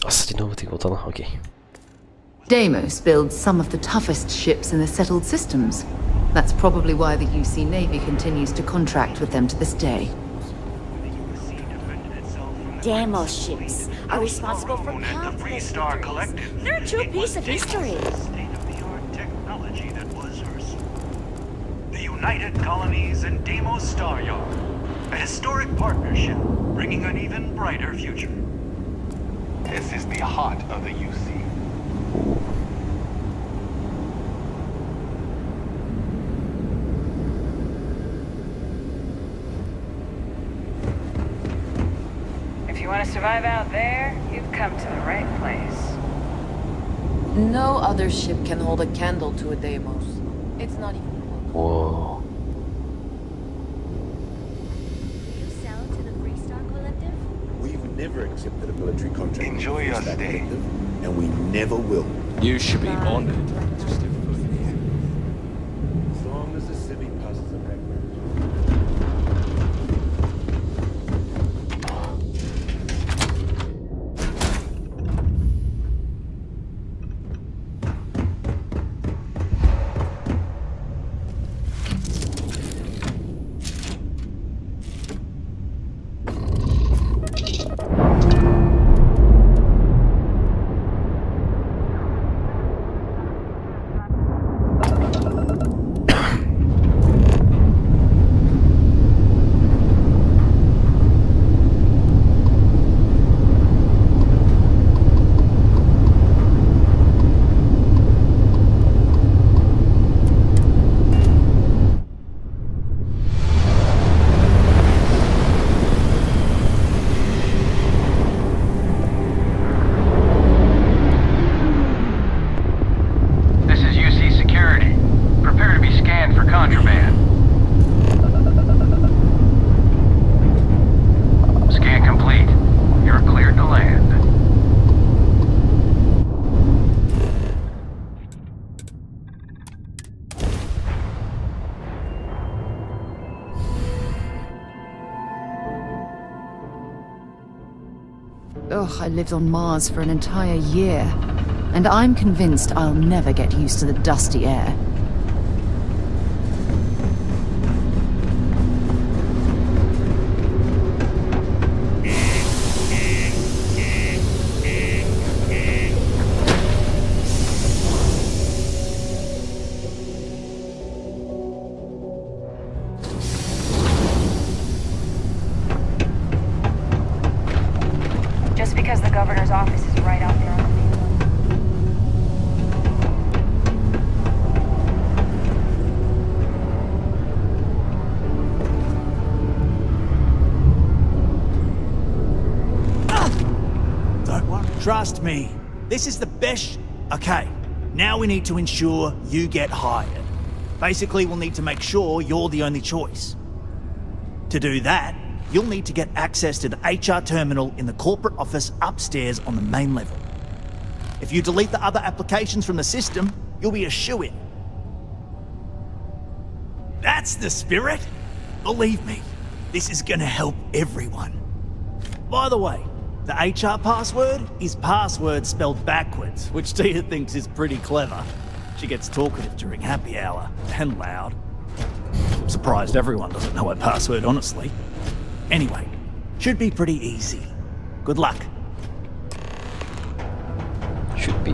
قصة نوبتي وطنها اوكي. Deimos builds some of the toughest ships in the settled systems. That's probably why the UC Navy continues to contract with them to this day. Deimos ships are responsible for countless victories. They're a true piece of history. Technology that was hers. The United Colonies and Deimos Star Yard. A historic partnership, bringing an even brighter future. This is the heart of the UC. If you want to survive out there, you've come to the right place. No other ship can hold a candle to a Deimos. It's not even close. Whoa. You sell to the Free Star Collective? We've never accepted a military contract. Enjoy your stay. And we never will. You should be honored. As long as the civvy passes the background. Ugh, I lived on Mars for an entire year, and I'm convinced I'll never get used to the dusty air. Just because the governor's office is right out there on the main line. Don't worry. Trust me. This is the best... Okay, now we need to ensure you get hired. Basically, we'll need to make sure you're the only choice. To do that, you'll need to get access to the HR terminal in the corporate office upstairs on the main level. If you delete the other applications from the system, you'll be a shoo-in. That's the spirit! Believe me, this is gonna help everyone. By the way, the HR password is password spelled backwards, which Tia thinks is pretty clever. She gets talkative during happy hour, and loud. I'm surprised everyone doesn't know her password, honestly. Anyway, should be pretty easy. Good luck. Should be.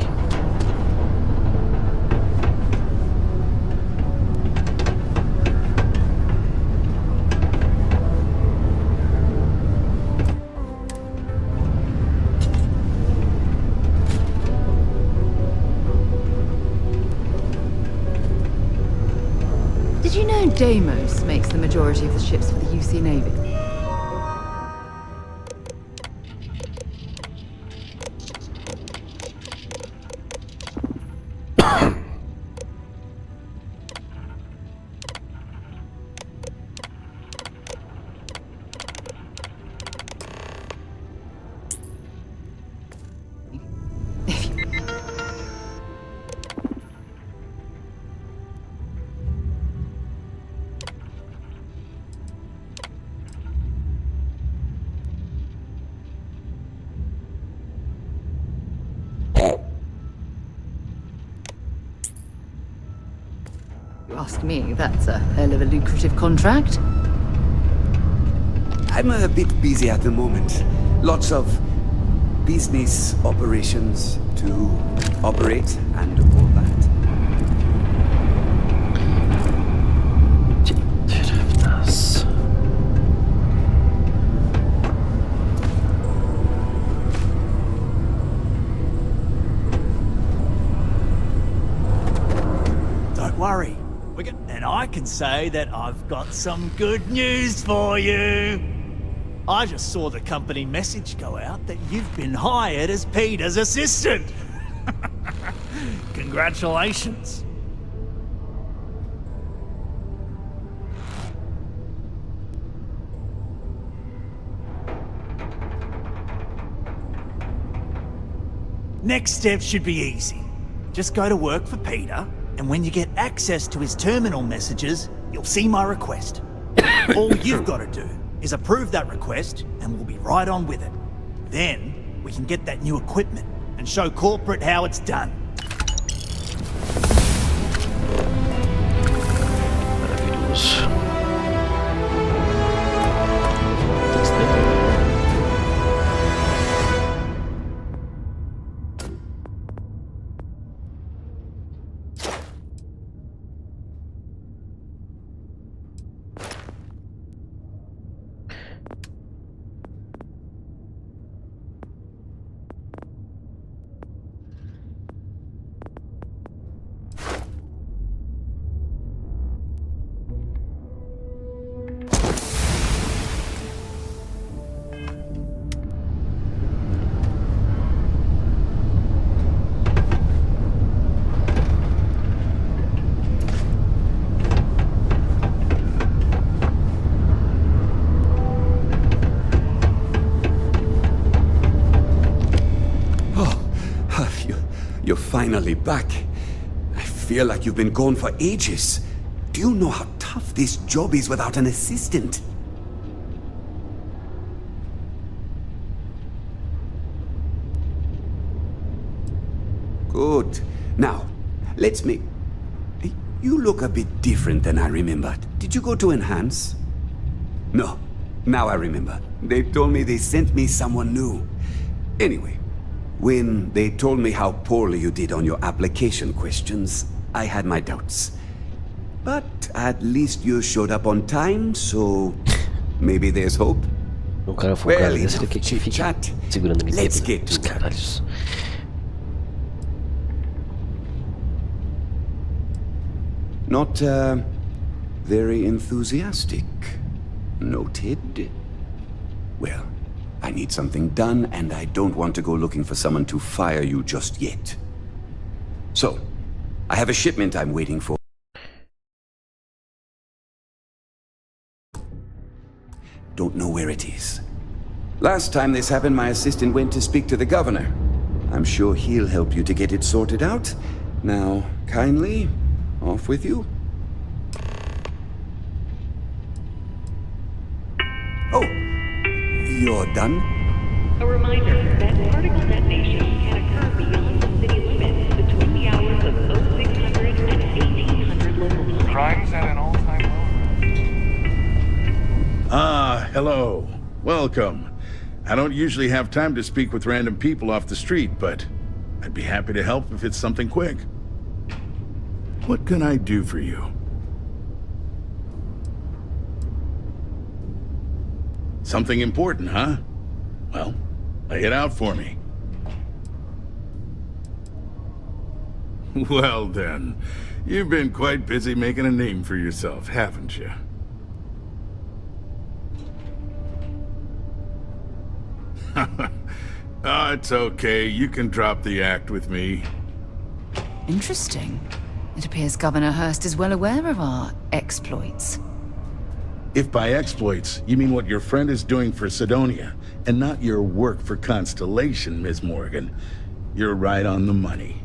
Did you know Deimos makes the majority of the ships for the UC Navy? Ask me, that's a hell of a lucrative contract. I'm a bit busy at the moment. Lots of business operations to operate and all that. Don't worry. And I can say that I've got some good news for you. I just saw the company message go out that you've been hired as Peter's assistant. Congratulations. Next step should be easy. Just go to work for Peter, and when you get access to his terminal messages, you'll see my request. All you've got to do is approve that request, and we'll be right on with it. Then, we can get that new equipment and show corporate how it's done. Maravilhoso. You're finally back. I feel like you've been gone for ages. Do you know how tough this job is without an assistant? Good. Now, let's make... You look a bit different than I remembered. Did you go to Enhance? No. Now I remember. They told me they sent me someone new. Anyway, when they told me how poorly you did on your application questions, I had my doubts. But at least you showed up on time, so maybe there's hope. O cara foi um cara desse daqui que fica segurando ninguém. Os caralhos. Not very enthusiastic. Noted. Well, I need something done, and I don't want to go looking for someone to fire you just yet. So, I have a shipment I'm waiting for. Don't know where it is. Last time this happened, my assistant went to speak to the governor. I'm sure he'll help you to get it sorted out. Now, kindly, off with you. Oh, you're done? A reminder that particle detonation can occur beyond the city limits between the hours of 0600 and 1800 local time. Crime's at an all-time low. Ah, hello. Welcome. I don't usually have time to speak with random people off the street, but I'd be happy to help if it's something quick. What can I do for you? Something important, huh? Well, lay it out for me. Well then, you've been quite busy making a name for yourself, haven't you? Oh, it's okay. You can drop the act with me. Interesting. It appears Governor Hurst is well aware of our exploits. If by exploits, you mean what your friend is doing for Cydonia, and not your work for Constellation, Ms. Morgan, you're right on the money.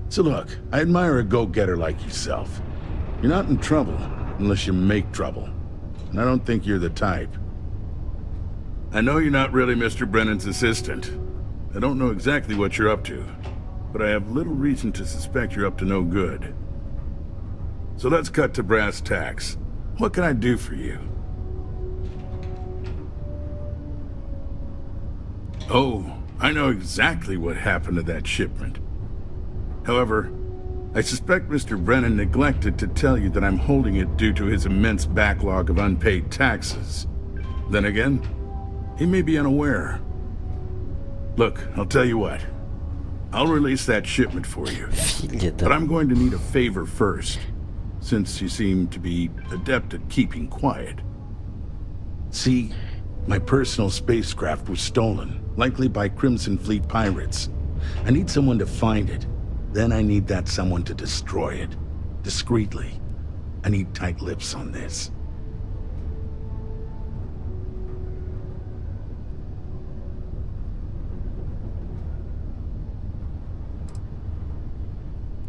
So look, I admire a go-getter like yourself. You're not in trouble unless you make trouble, and I don't think you're the type. I know you're not really Mr. Brennan's assistant. I don't know exactly what you're up to, but I have little reason to suspect you're up to no good. So let's cut to brass tacks. What can I do for you? Oh, I know exactly what happened to that shipment. However, I suspect Mr. Brennan neglected to tell you that I'm holding it due to his immense backlog of unpaid taxes. Then again, he may be unaware. Look, I'll tell you what. I'll release that shipment for you. But I'm going to need a favor first, since you seem to be adept at keeping quiet. See, my personal spacecraft was stolen, likely by Crimson Fleet pirates. I need someone to find it. Then I need that someone to destroy it. Discreetly. I need tight lips on this.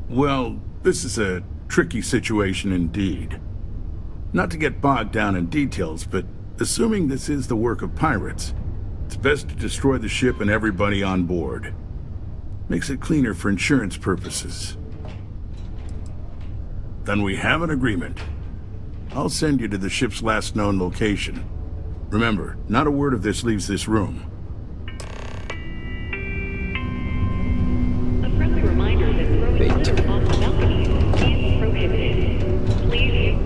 Well, this is a tricky situation indeed. Not to get bogged down in details, but assuming this is the work of pirates, it's best to destroy the ship and everybody on board. Makes it cleaner for insurance purposes. Then we have an agreement. I'll send you to the ship's last known location. Remember, not a word of this leaves this room. A friendly reminder that throwing litter off balconies is prohibited. Please.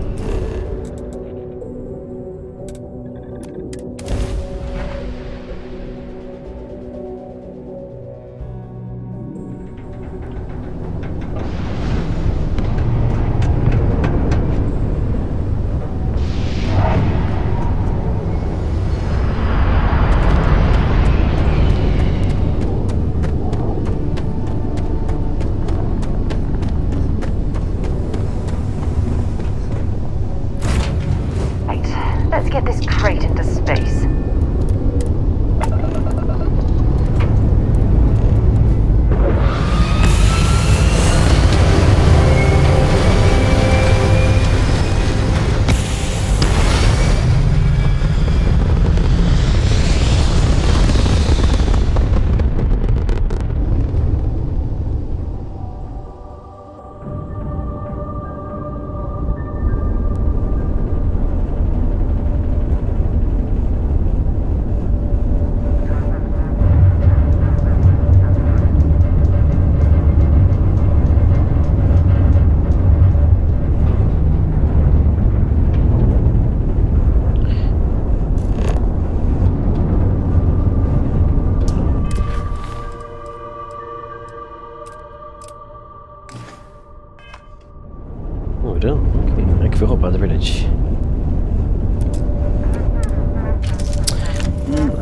Let's get this crate into space. Ora, ok. É que foi roubado, é verdade. Não.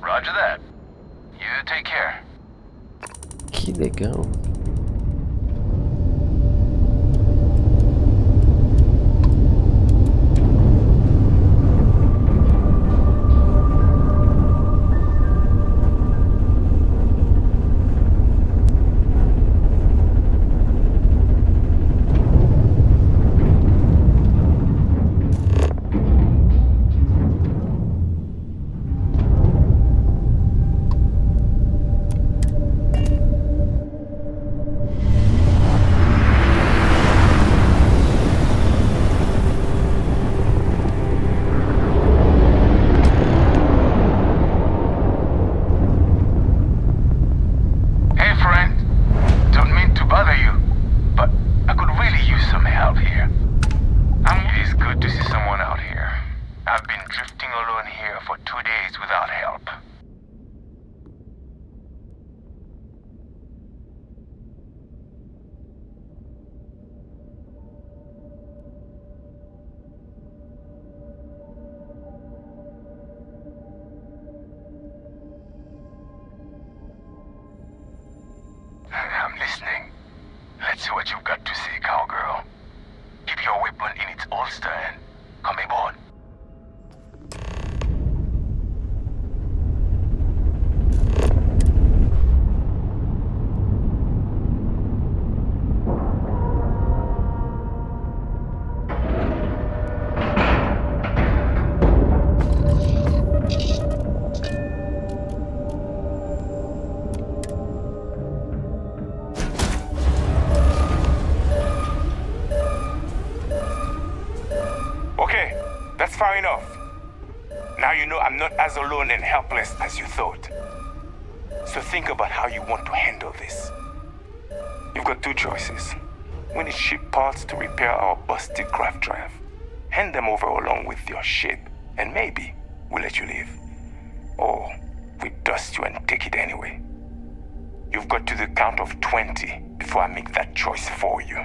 Roger that. You take care. Que legal. drifting alone here for 2 days without help. I'm listening. Let's see what you've got to say, cowgirl. Keep your weapon in its holster and come aboard. Okay, that's far enough. Now you know I'm not as alone and helpless as you thought. So think about how you want to handle this. You've got two choices. We need ship parts to repair our busted craft drive. Hand them over along with your ship, and maybe we'll let you leave. Or we dust you and take it anyway. You've got to the count of 20 before I make that choice for you.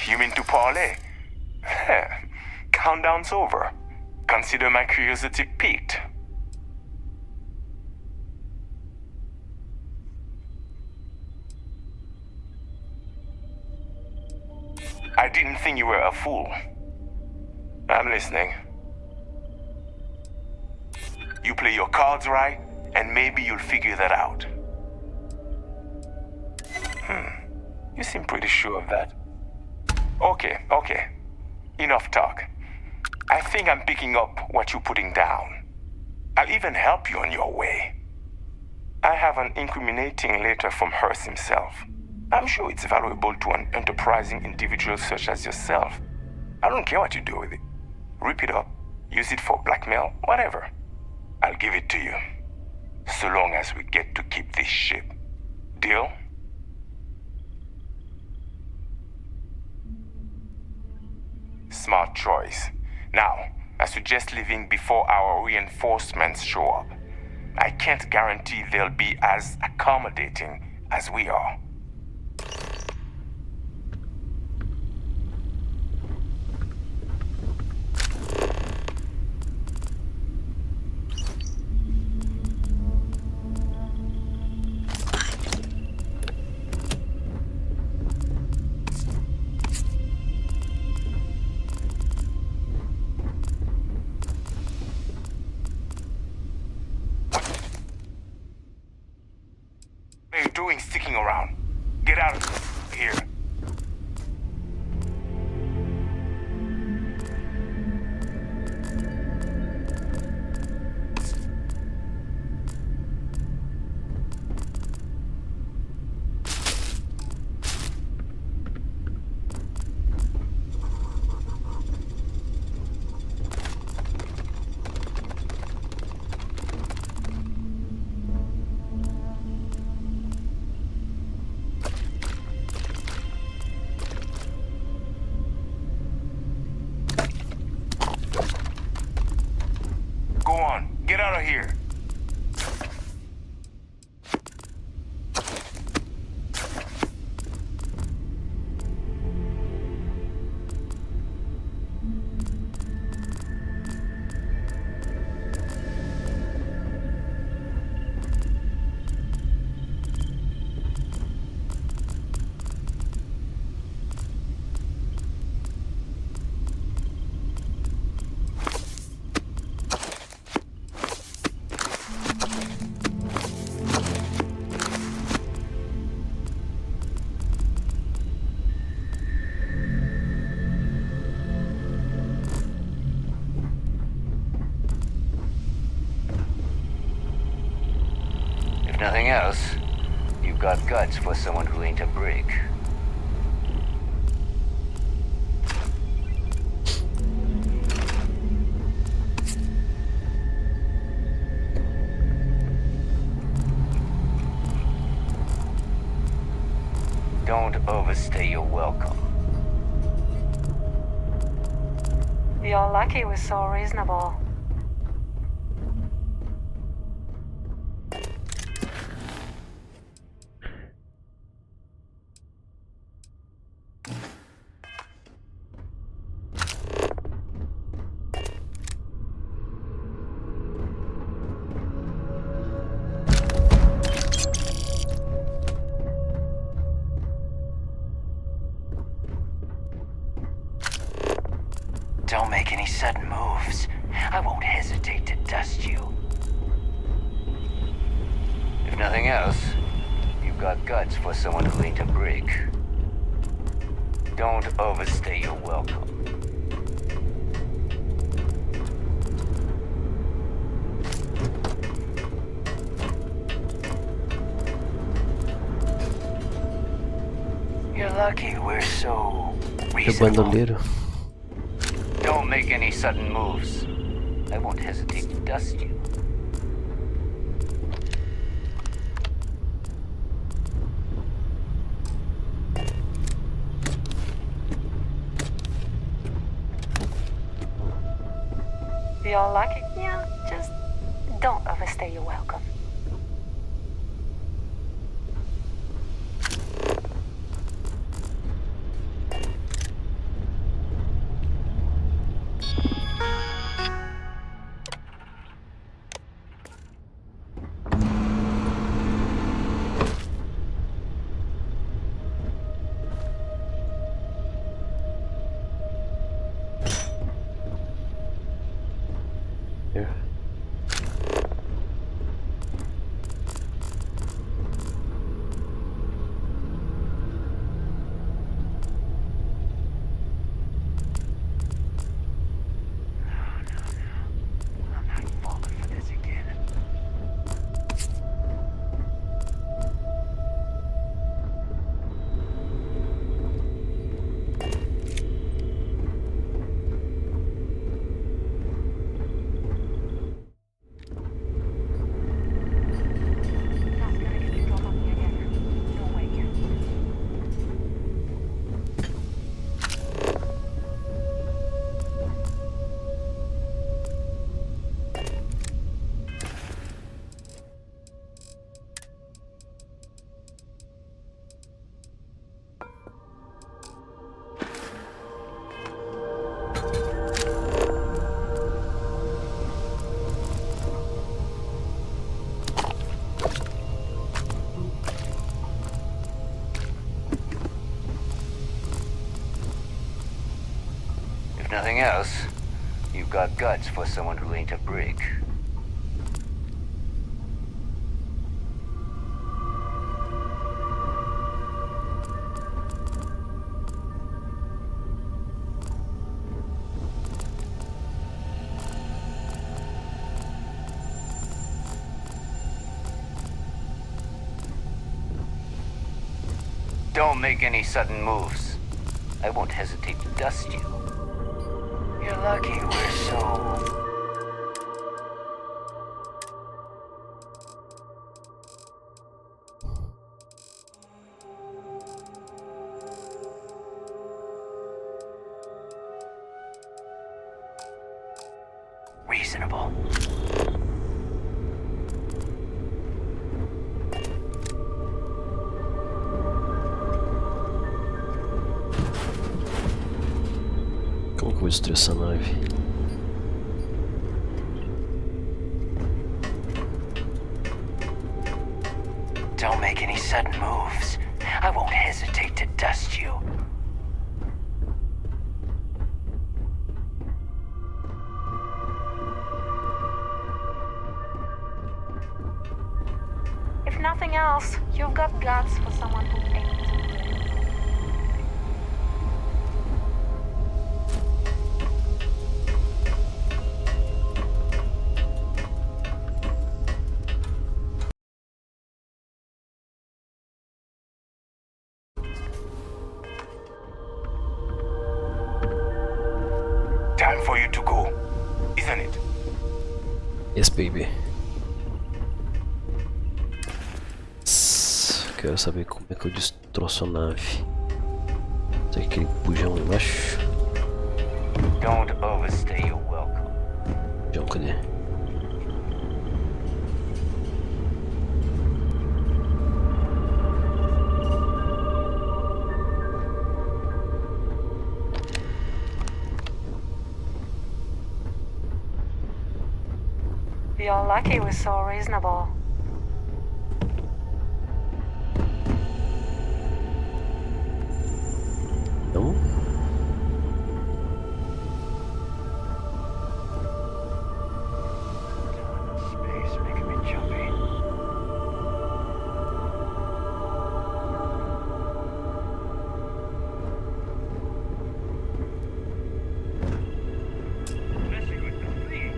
You mean to parlay? Countdown's over. Consider my curiosity piqued. I didn't think you were a fool. I'm listening. You play your cards right, and maybe you'll figure that out. You seem pretty sure of that. Okay. Enough talk. I think I'm picking up what you're putting down. I'll even help you on your way. I have an incriminating letter from Hearst himself. I'm sure it's valuable to an enterprising individual such as yourself. I don't care what you do with it. Rip it up, use it for blackmail, whatever. I'll give it to you. So long as we get to keep this ship. Deal? Smart choice. Now, I suggest leaving before our reinforcements show up. I can't guarantee they'll be as accommodating as we are. What are you doing sticking around? Get out of here. Go on, get out of here. If nothing else, you've got guts for someone who ain't a brick. Don't overstay your welcome. You're lucky we're so reasonable. Don't make any sudden moves. I won't hesitate to dust you. If nothing else, you've got guts for someone who ain't a brig. Don't overstay your welcome. You're lucky we're so Que reasonable. bandoleiro. Don't make any sudden moves. I won't hesitate to dust you. You're lucky. Yeah, just don't overstay your welcome. Here. If nothing else, you've got guts for someone who ain't a brig. Don't make any sudden moves. I won't hesitate to dust you. You're lucky we're so... reasonable. Como que eu vou destruir essa nave? Don't make any sudden moves. I won't hesitate to dust you. If nothing else, you've got guts for someone who ain't. Time for you to go, isn't it? Yes, baby. Quero saber como é que eu destroço a nave. Tem aquele bujão lá embaixo. Don't overstay your welcome. Bujão, cadê? You're lucky we're so reasonable. Não? Space making me jumpy. Messing with the fleet?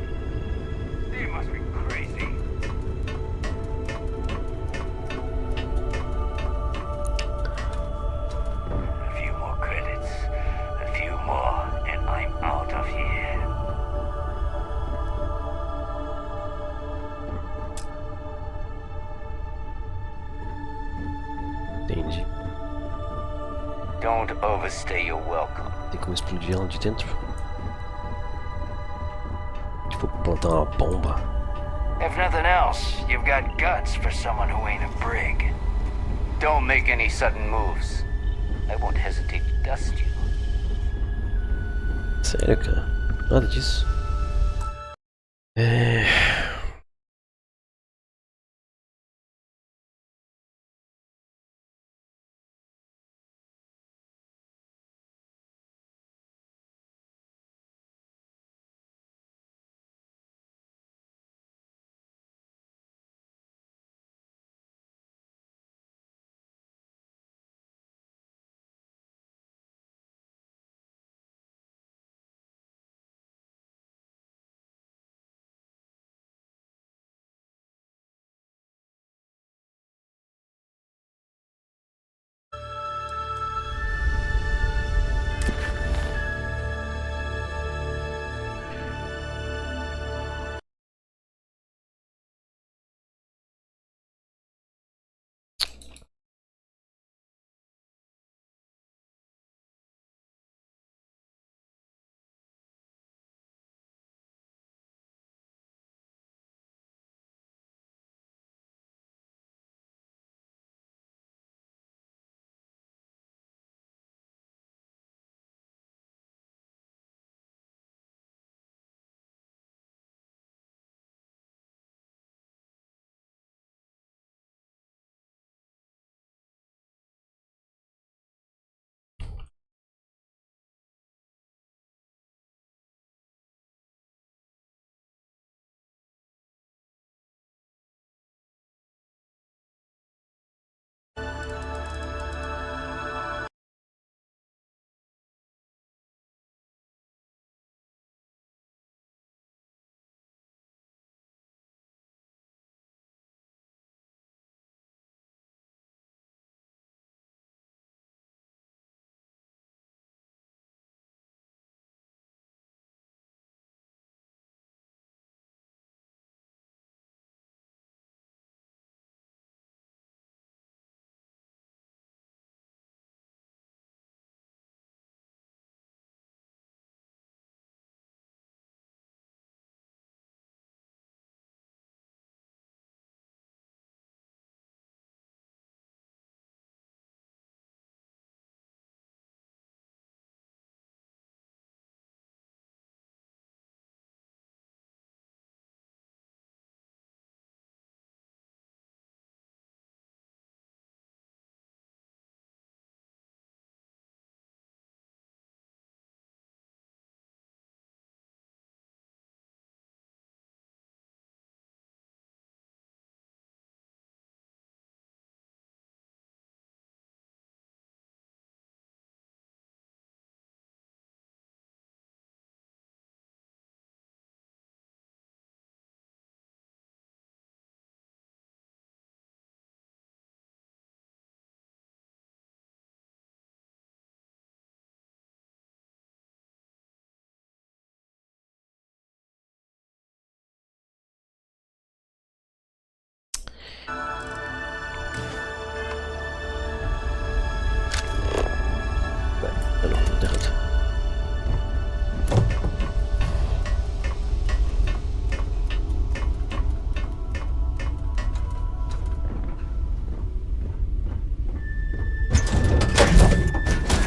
They must be crazy. A few more credits. A few more, and I'm out of here. Entendi. Don't overstay your welcome. Tem como explodir ela de dentro? Tipo, plantar uma bomba. If nothing else, you've got guts for someone who ain't a brig. Don't make any sudden moves. I won't hesitate to dust you. Sério, cara? Nada disso.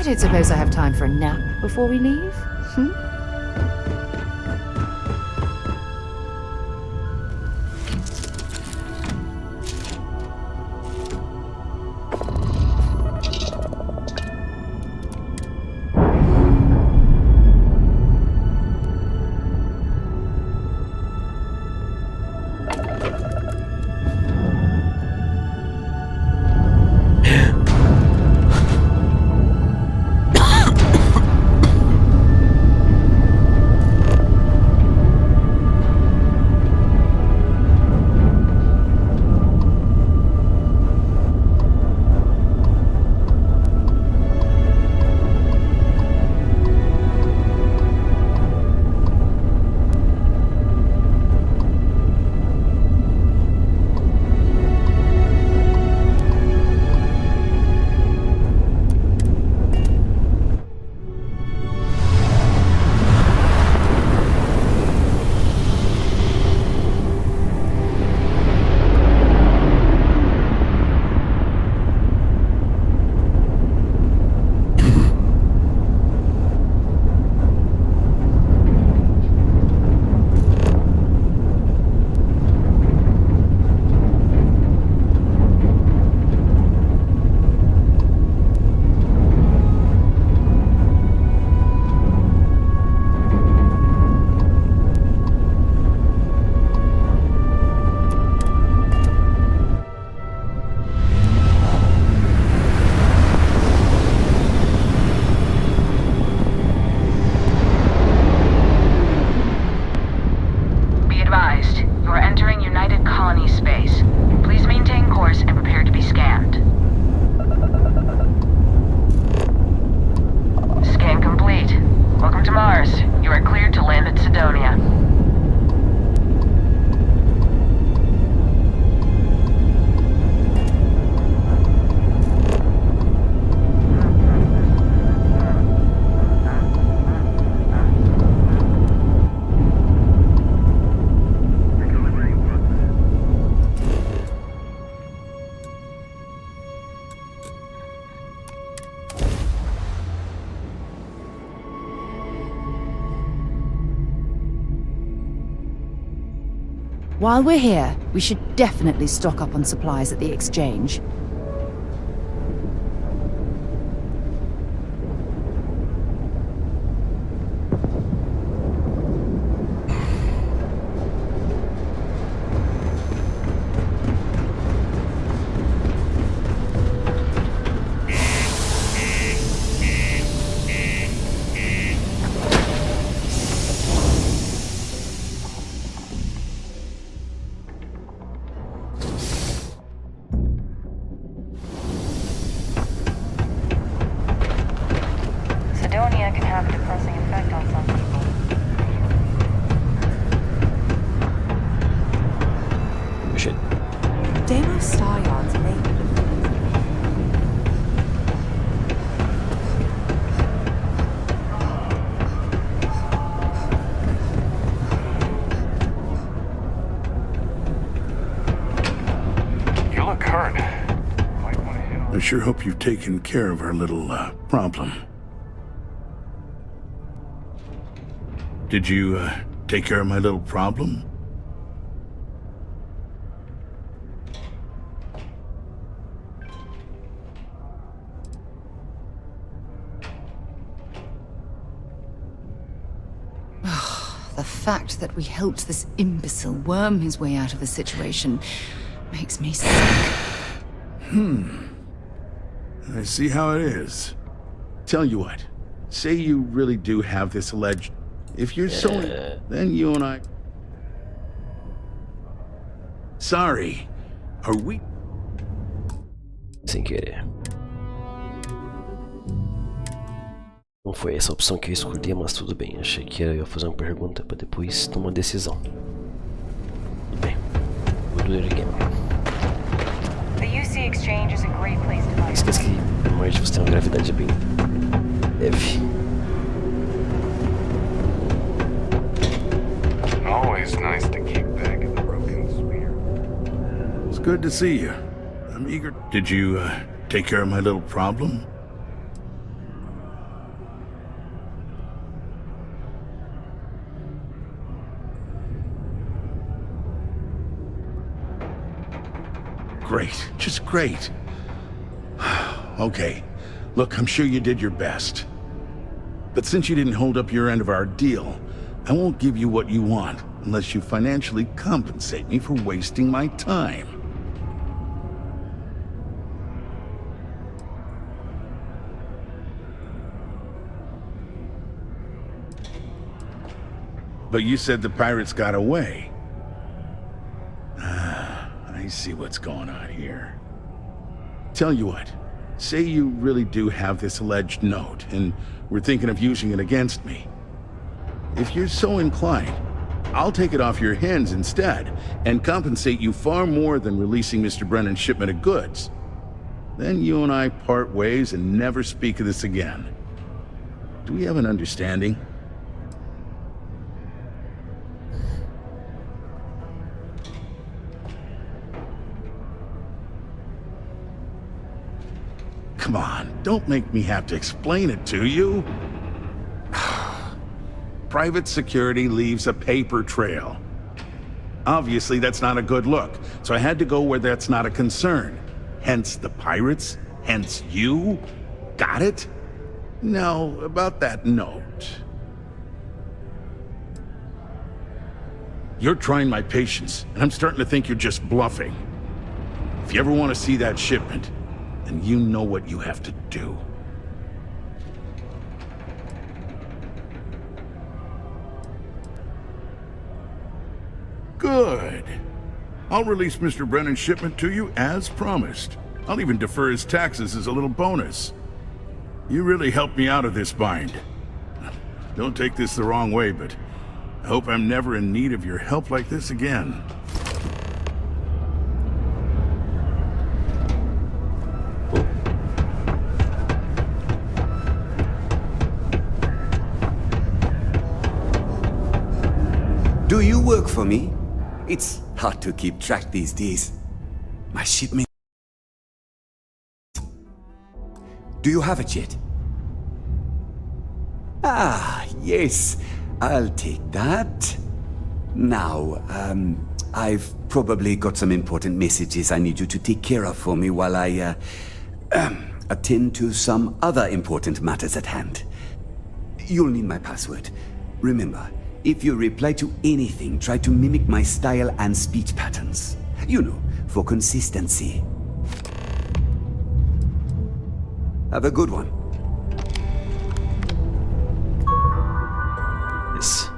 don't suppose I have time for a nap before we leave? While we're here, we should definitely stock up on supplies at the exchange. Sidonia can have a depressing effect on some people. Shit. Deimos star yards may You look hurt. I sure hope you've taken care of our little, problem. Did you, take care of my little problem? The fact that we helped this imbecile worm his way out of the situation makes me sick. I see how it is. Tell you what, say you really do have this alleged... If you're so... then you and I... Sorry. Are we... Sem querer. Não foi essa a opção que eu escolhi, mas tudo bem. Achei que eu ia fazer uma pergunta para depois tomar uma decisão. Tudo bem. Vou do it again. The UC exchange is a great place to buy. Esquece que Marte você tem uma gravidade bem leve. Always nice to keep back in the broken sphere. It's good to see you. I'm eager... Did you, take care of my little problem? great. Just great. Okay. Look, I'm sure you did your best. But since you didn't hold up your end of our deal, I won't give you what you want unless you financially compensate me for wasting my time. But you said the pirates got away. I see what's going on here. Tell you what, say you really do have this alleged note, and we're thinking of using it against me. If you're so inclined, I'll take it off your hands instead, and compensate you far more than releasing Mr. Brennan's shipment of goods. Then you and I part ways and never speak of this again. Do we have an understanding? Come on, don't make me have to explain it to you. Private security leaves a paper trail. Obviously, that's not a good look, so I had to go where that's not a concern. Hence the pirates, hence you. Got it? Now, about that note. You're trying my patience, and I'm starting to think you're just bluffing. If you ever want to see that shipment, then you know what you have to do. Good. I'll release Mr. Brennan's shipment to you as promised. I'll even defer his taxes as a little bonus. You really helped me out of this bind. Don't take this the wrong way, but I hope I'm never in need of your help like this again. Do you work for me? It's hard to keep track these days. My shipment... Do you have it yet? Ah, yes. I'll take that. Now, I've probably got some important messages I need you to take care of for me while I, attend to some other important matters at hand. You'll need my password. Remember, if you reply to anything, try to mimic my style and speech patterns. You know, for consistency. Have a good one. Yes.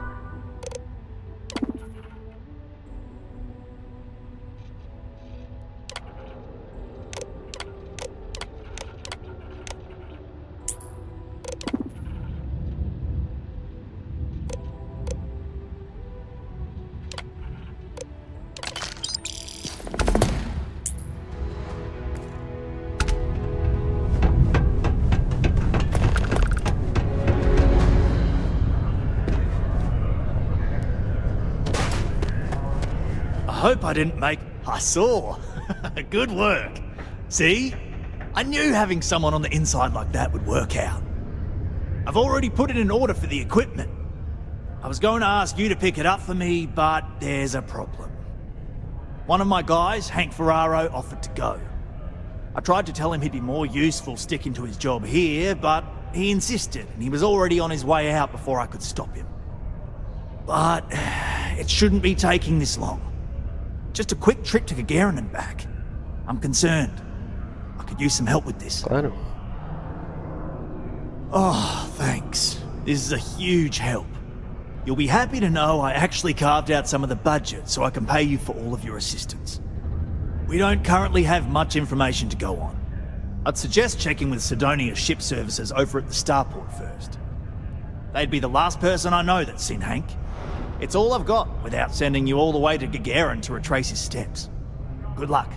I hope I didn't make... I saw. Good work. See? I knew having someone on the inside like that would work out. I've already put it in order for the equipment. I was going to ask you to pick it up for me, but there's a problem. One of my guys, Hank Ferraro, offered to go. I tried to tell him he'd be more useful sticking to his job here, but he insisted, and he was already on his way out before I could stop him. But it shouldn't be taking this long. Just a quick trip to Gagarin and back. I'm concerned. I could use some help with this. Claro. Oh, thanks. This is a huge help. You'll be happy to know I actually carved out some of the budget so I can pay you for all of your assistance. We don't currently have much information to go on. I'd suggest checking with Sidonia's ship services over at the starport first. They'd be the last person I know that's seen Hank. It's all I've got without sending you all the way to Gagarin to retrace his steps. Good luck.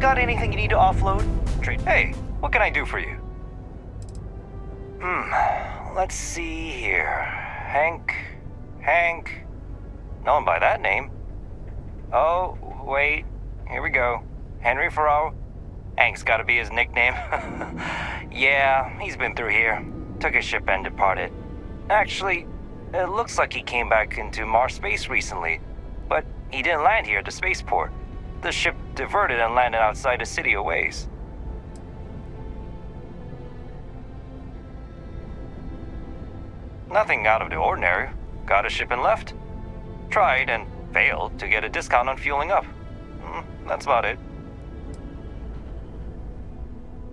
Got anything you need to offload? Hey, what can I do for you? Let's see here. Hank. No one by that name. Oh, wait. Here we go. Henry Farrow. Hank's gotta be his nickname. Yeah, he's been through here. Took his ship and departed. Actually, it looks like he came back into Mars space recently, but he didn't land here at the spaceport. The ship diverted and landed outside the city a ways. Nothing out of the ordinary. Got a ship and left. Tried and failed to get a discount on fueling up. That's about it.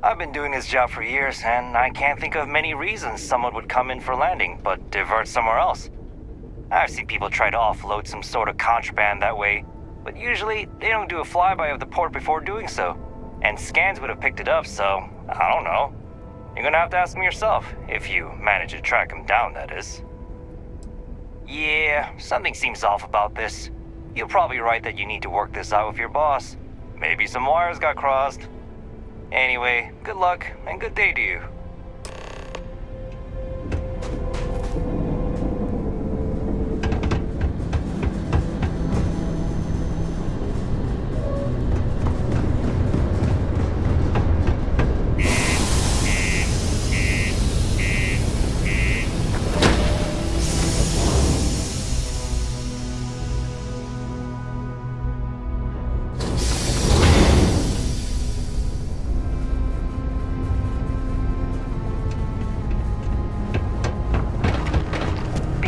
I've been doing this job for years, and I can't think of many reasons someone would come in for landing, but divert somewhere else. I've seen people try to offload some sort of contraband that way, but usually they don't do a flyby of the port before doing so. And scans would have picked it up, so I don't know. You're gonna have to ask him yourself, if you manage to track him down, that is. Yeah, something seems off about this. You're probably right that you need to work this out with your boss. Maybe some wires got crossed. Anyway, good luck and good day to you.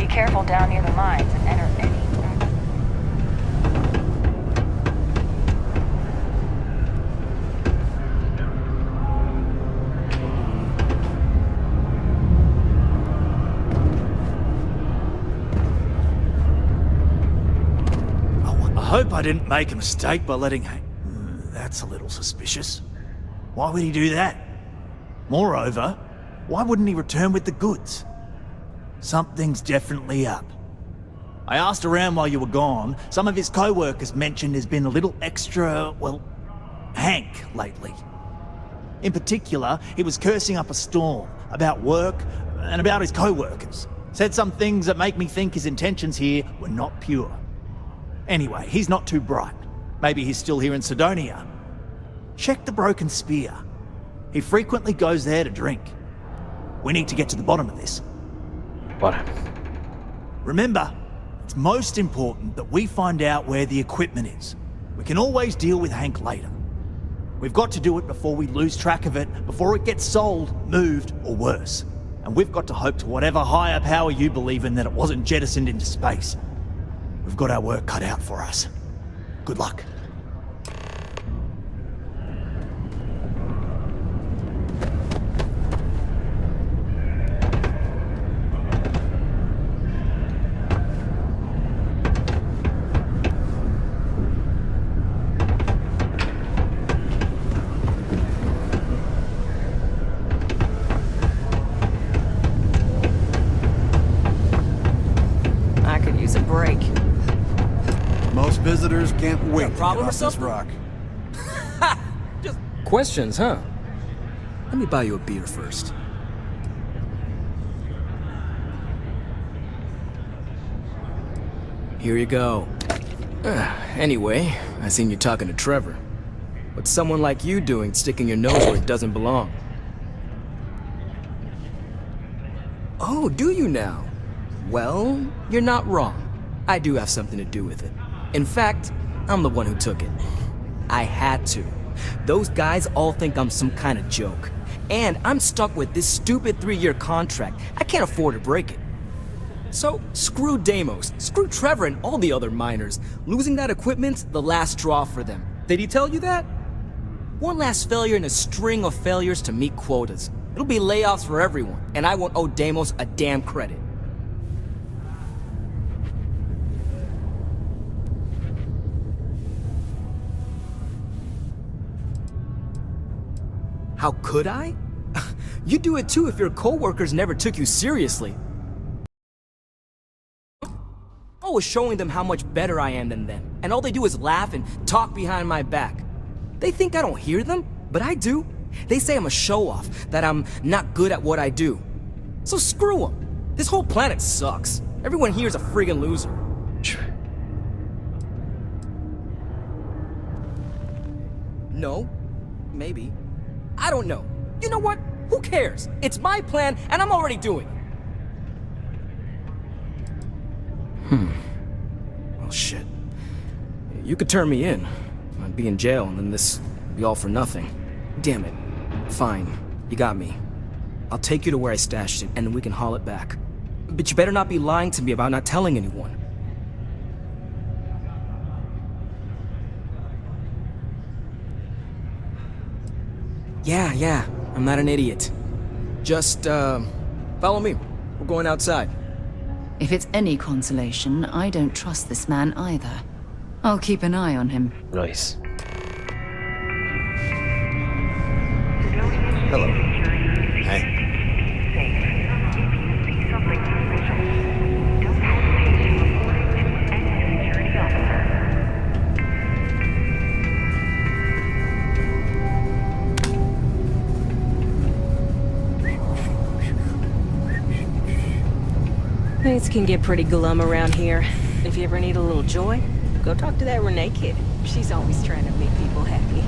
Careful down near the mines and enter any... I hope I didn't make a mistake by letting Hank... That's a little suspicious. Why would he do that? Moreover, why wouldn't he return with the goods? Something's definitely up. I asked around while you were gone. Some of his co-workers mentioned there's been a little extra, well, Hank lately. In particular, he was cursing up a storm about work and about his co-workers. Said some things that make me think his intentions here were not pure. Anyway, he's not too bright. Maybe he's still here in Sidonia. Check the Broken Spear. He frequently goes there to drink. We need to get to the bottom of this. Bora. Remember, it's most important that we find out where the equipment is. We can always deal with Hank later. We've got to do it before we lose track of it, before it gets sold, moved, or worse. And we've got to hope to whatever higher power you believe in that it wasn't jettisoned into space. We've got our work cut out for us. Good luck. Most visitors can't wait to problem get or off this something? rock. Just questions, huh? Let me buy you a beer first. Here you go. Anyway, I seen you talking to Trevor. What's someone like you doing sticking your nose where it doesn't belong? Oh, do you now? Well, you're not wrong. I do have something to do with it. In fact, I'm the one who took it. I had to. Those guys all think I'm some kind of joke. And I'm stuck with this stupid 3-year contract. I can't afford to break it. So, screw Deimos, screw Trevor and all the other miners. Losing that equipment's the last straw for them. Did he tell you that? One last failure in a string of failures to meet quotas. It'll be layoffs for everyone, and I won't owe Deimos a damn credit. How could I? You'd do it too if your co-workers never took you seriously. I was showing them how much better I am than them, and all they do is laugh and talk behind my back. They think I don't hear them, but I do. They say I'm a show-off, that I'm not good at what I do. So screw them. This whole planet sucks. Everyone here is a friggin' loser. No. Maybe. I don't know. You know what? Who cares? It's my plan, and I'm already doing it. Well, shit. You could turn me in. I'd be in jail, and then this would be all for nothing. Damn it. Fine. You got me. I'll take you to where I stashed it, and then we can haul it back. But you better not be lying to me about not telling anyone. Yeah. I'm not an idiot. Just, follow me. We're going outside. If it's any consolation, I don't trust this man either. I'll keep an eye on him. Nice. Hello. Hey. Things can get pretty glum around here. If you ever need a little joy, go talk to that Renee kid. She's always trying to make people happy.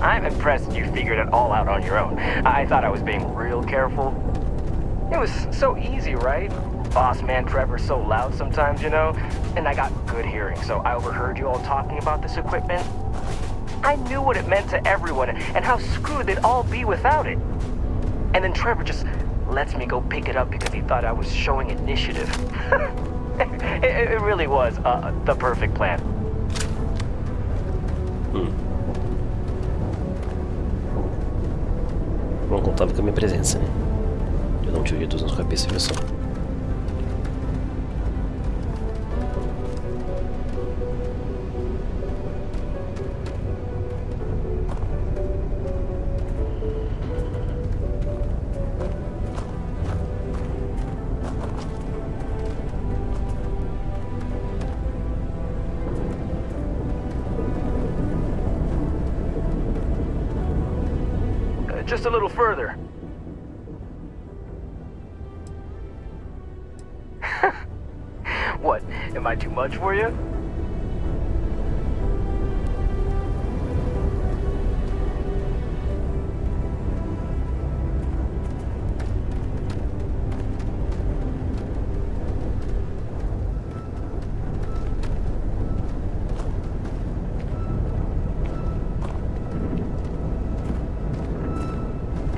I'm impressed you figured it all out on your own. I thought I was being real careful. It was so easy, right? Boss man Trevor's so loud sometimes, you know? And I got good hearing, so I overheard you all talking about this equipment. I knew what it meant to everyone and how screwed they'd all be without it. And then Trevor just lets me go pick it up because he thought I was showing initiative. It really was the perfect plan. Não contava com a minha presença, né? Eu não tive todos na cabeça, viu só? Just a little further. What? Am I too much for you?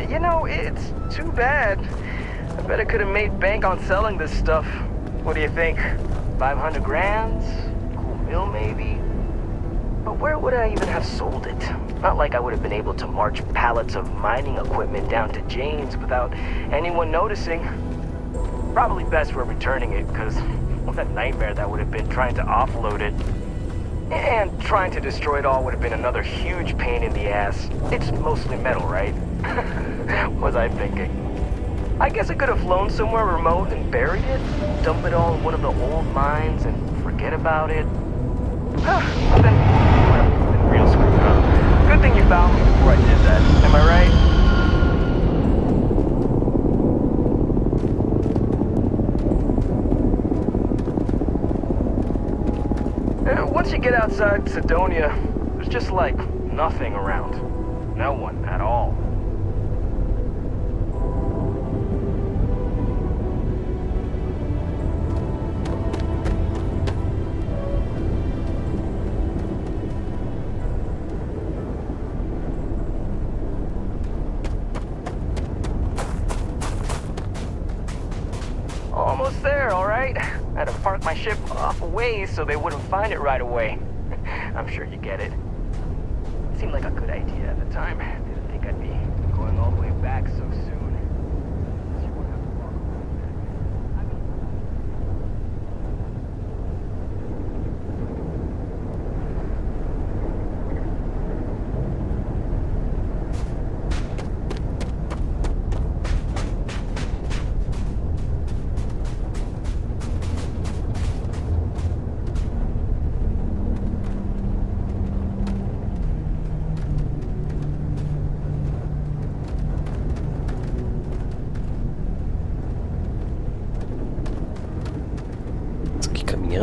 You know, it's too bad. I bet I could have made bank on selling this stuff. What do you think? 500 grand? Cool mill maybe? But where would I even have sold it? Not like I would have been able to march pallets of mining equipment down to Jane's without anyone noticing. Probably best we're returning it, because what a nightmare that would have been trying to offload it. And trying to destroy it all would have been another huge pain in the ass. It's mostly metal, right? Was I thinking? I guess I could have flown somewhere remote and buried it, dump it all in one of the old mines and forget about it. Then real screwed up. Good thing you found me before I did that. Am I right? Once you get outside Sidonia, there's just like nothing around. No one at all. Almost there, all right? I had to park my ship off a ways so they wouldn't find it right away. I'm sure you get it. Seemed like a good idea at the time. Didn't think I'd be going all the way back so soon.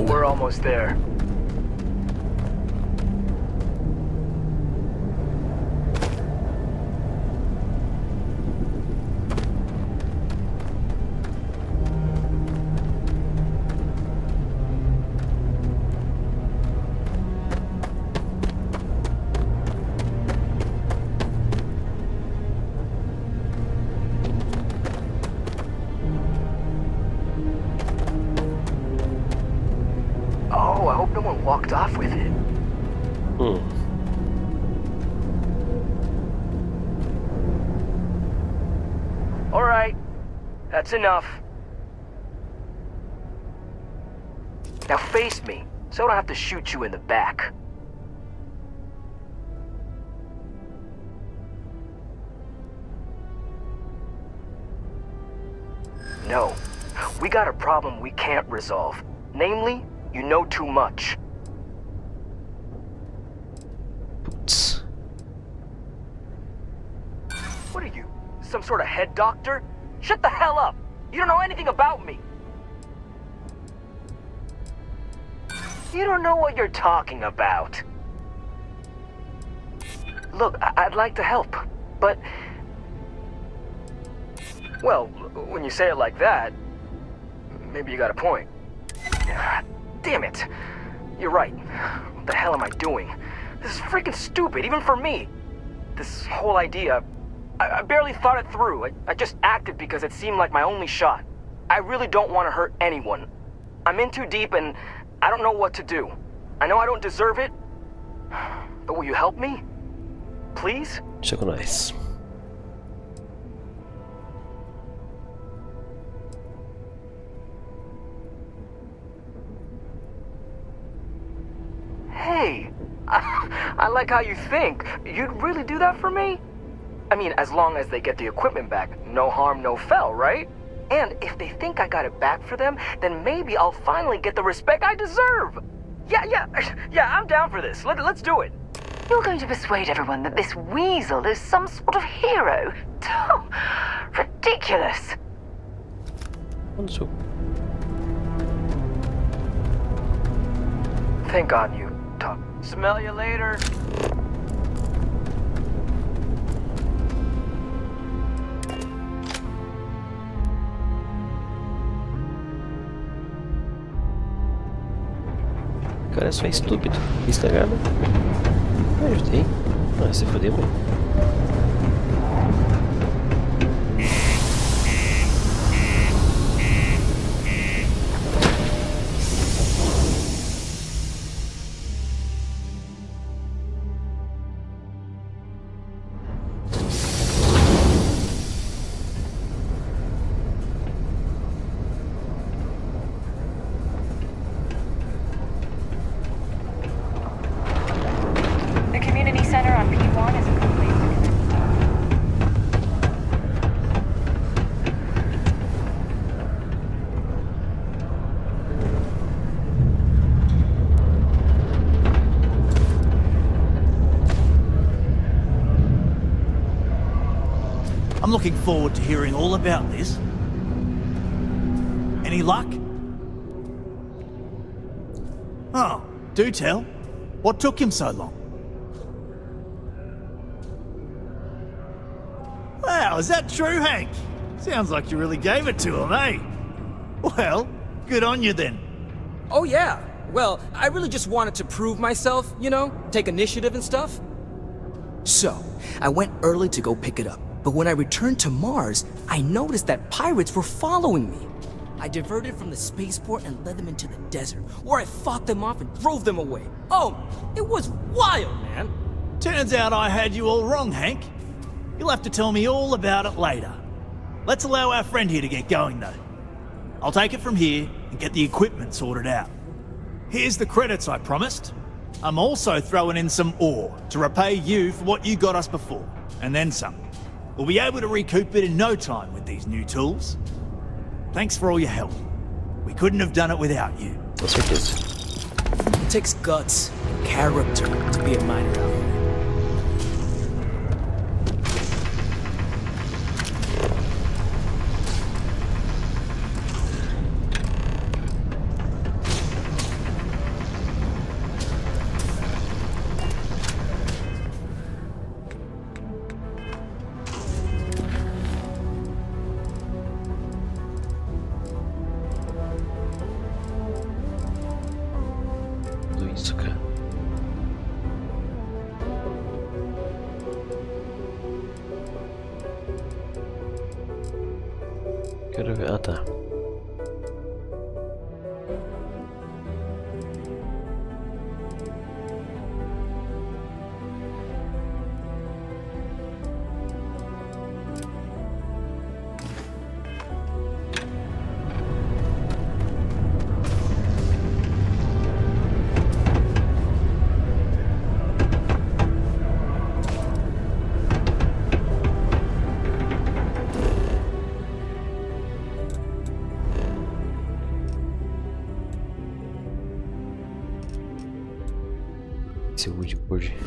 We're almost there. Oh, I hope no one walked off with it. All right, that's enough. Now face me, so I don't have to shoot you in the back. No, we got a problem we can't resolve. Namely, you know too much. Putz. What are you, some sort of head doctor? Shut the hell up! You don't know anything about me! You don't know what you're talking about. Look, I'd like to help, but... Well, when you say it like that, maybe you got a point. Damn it. You're right. What the hell am I doing? This is freaking stupid, even for me. This whole idea, I barely thought it through. I just acted because it seemed like my only shot. I really don't want to hurt anyone. I'm in too deep and I don't know what to do. I know I don't deserve it, but will you help me? Please? Chegou nice. Hey, I like how you think. You'd really do that for me? I mean, as long as they get the equipment back, no harm, no foul, right? And if they think I got it back for them, then maybe I'll finally get the respect I deserve. Yeah, I'm down for this. Let's do it. You're going to persuade everyone that this weasel is some sort of hero? Oh, ridiculous. Think on you, Tom. Smell you later. Cara, só é estúpido. Estragado. Eu ajudei. Ah, se fodeu, mano. looking forward to hearing all about this. Any luck? Oh, do tell. What took him so long? Wow, is that true, Hank? Sounds like you really gave it to him, eh? Well, good on you then. Oh yeah. Well, I really just wanted to prove myself, you know, take initiative and stuff. So, I went early to go pick it up, but when I returned to Mars, I noticed that pirates were following me. I diverted from the spaceport and led them into the desert, where I fought them off and drove them away. Oh, it was wild, man. Turns out I had you all wrong, Hank. You'll have to tell me all about it later. Let's allow our friend here to get going, though. I'll take it from here and get the equipment sorted out. Here's the credits I promised. I'm also throwing in some ore to repay you for what you got us before, and then some. We'll be able to recoup it in no time with these new tools. Thanks for all your help. We couldn't have done it without you. It takes guts and character to be a miner out here. Quero ver. Ah, tá. Hoje.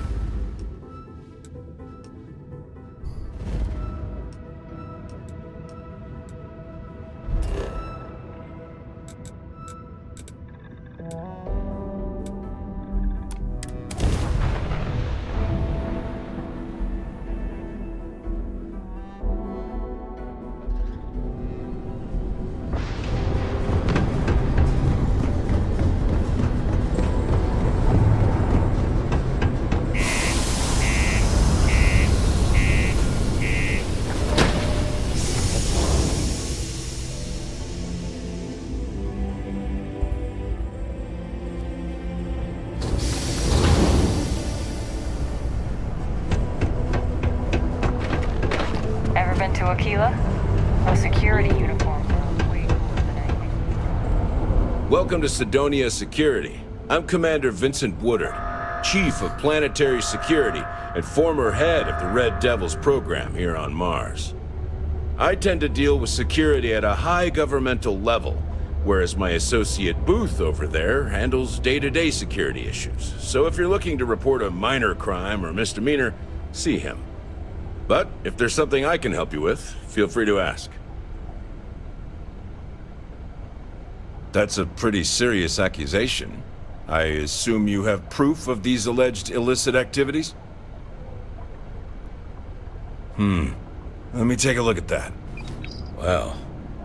Those security uniforms are way cooler than anything. Welcome to Sidonia Security. I'm Commander Vincent Woodard, Chief of Planetary Security and former head of the Red Devils program here on Mars. I tend to deal with security at a high governmental level, whereas my associate Booth over there handles day-to-day security issues. So if you're looking to report a minor crime or misdemeanor, see him. But if there's something I can help you with, feel free to ask. That's a pretty serious accusation. I assume you have proof of these alleged illicit activities? Let me take a look at that. Well,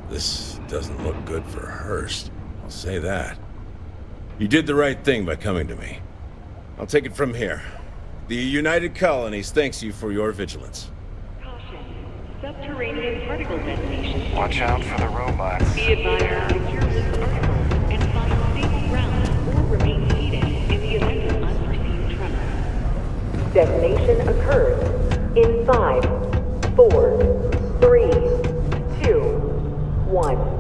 this doesn't look good for Hearst. I'll say that. You did the right thing by coming to me. I'll take it from here. The United Colonies thanks you for your vigilance. Subterranean particle detonation. Watch out for the robots. Be advised to secure this particle and find stable ground or remain seated in the event of unforeseen tremor. Detonation occurs in 5, 4, 3, 2, 1.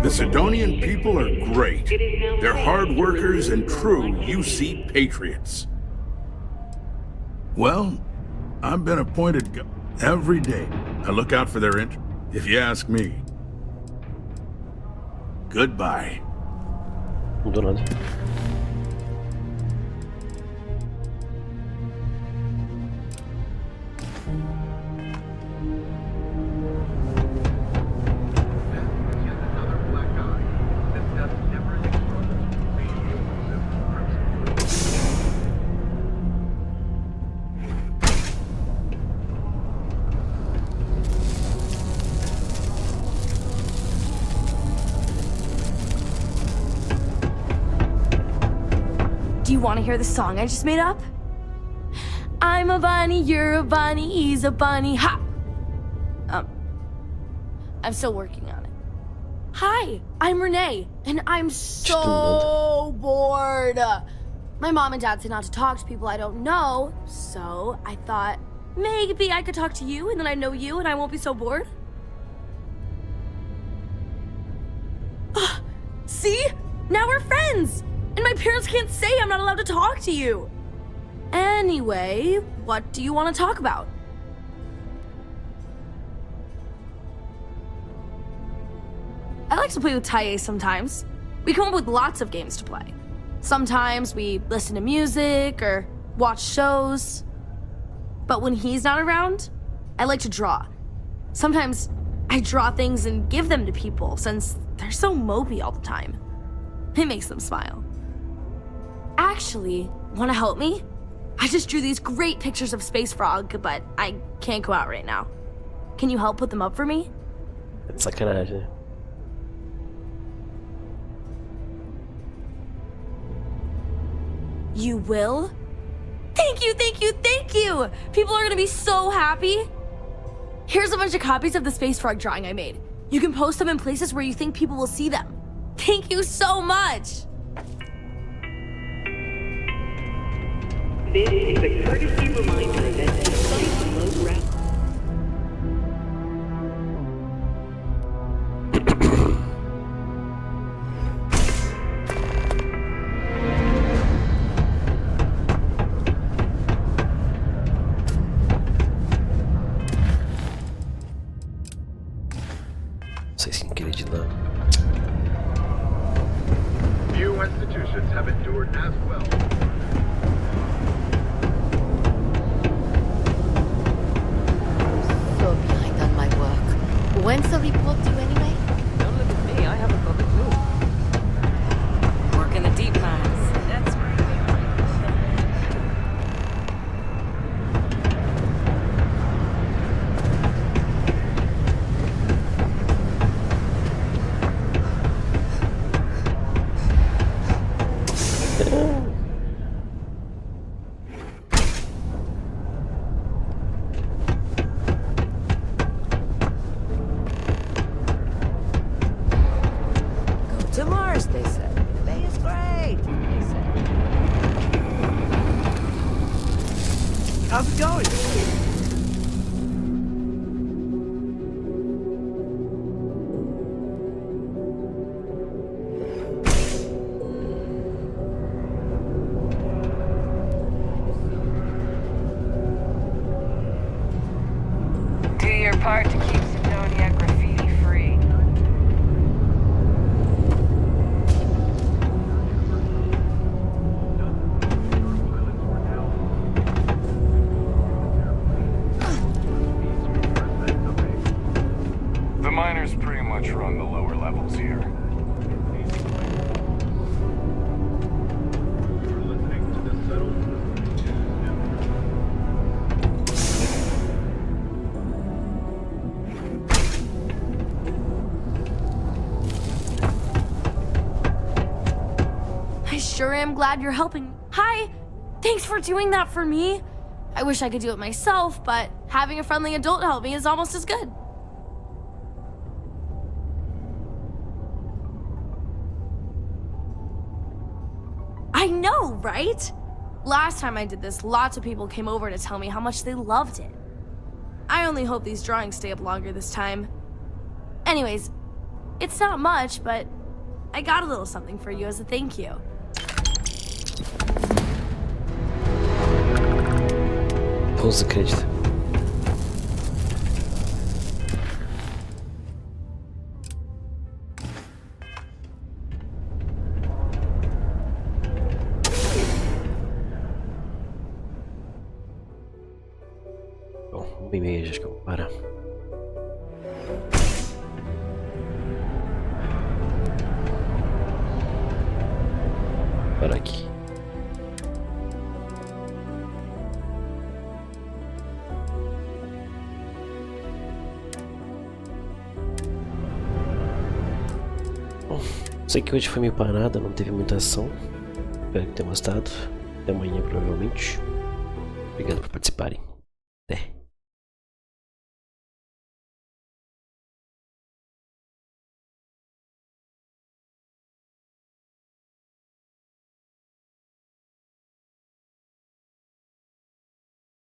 The Sidonian people are great. They're hard workers and true UC patriots. Well, I've been appointed every day. I look out for their if you ask me. Goodbye. Não mudou nada. Do you want to hear the song I just made up? I'm a bunny, you're a bunny, he's a bunny, ha! I'm still working on it. Hi, I'm Renee, and I'm so bored. My mom and dad say not to talk to people I don't know, so I thought maybe I could talk to you, and then I know you, and I won't be so bored. See? Now we're friends! And my parents can't say I'm not allowed to talk to you. Anyway, what do you want to talk about? I like to play with Taye sometimes. We come up with lots of games to play. Sometimes we listen to music or watch shows. But when he's not around, I like to draw. Sometimes I draw things and give them to people since they're so mopey all the time. It makes them smile. Actually, want to help me? I just drew these great pictures of Space Frog, but I can't go out right now. Can you help put them up for me? É sacanagem. You will? Thank you, thank you, thank you! People are gonna be so happy. Here's a bunch of copies of the Space Frog drawing I made. You can post them in places where you think people will see them. Thank you so much! This is a courtesy reminder that the site below ground. Sei sem querer de lã. Few institutions have endured as well. So behind on my work. When's the report due anyway? Don't look at me, I haven't got a clue. Work in the deep mines. That's right. To Mars, they said. The bay is great, they said. How's it going? Do your part to keep Sidonia graffiti-free. The miners pretty much run the lower levels here. I sure am glad you're helping. Hi! Thanks for doing that for me. I wish I could do it myself, but having a friendly adult help me is almost as good. I know, right? Last time I did this, lots of people came over to tell me how much they loved it. I only hope these drawings stay up longer this time. Anyways, it's not much, but I got a little something for you as a thank you. Pousa crédito. 1h30, acho que eu vou parar. Parar aqui. Bom, sei que hoje foi meio parada, não teve muita ação. Espero que tenham gostado. Até amanhã, provavelmente. Obrigado por participarem. Até.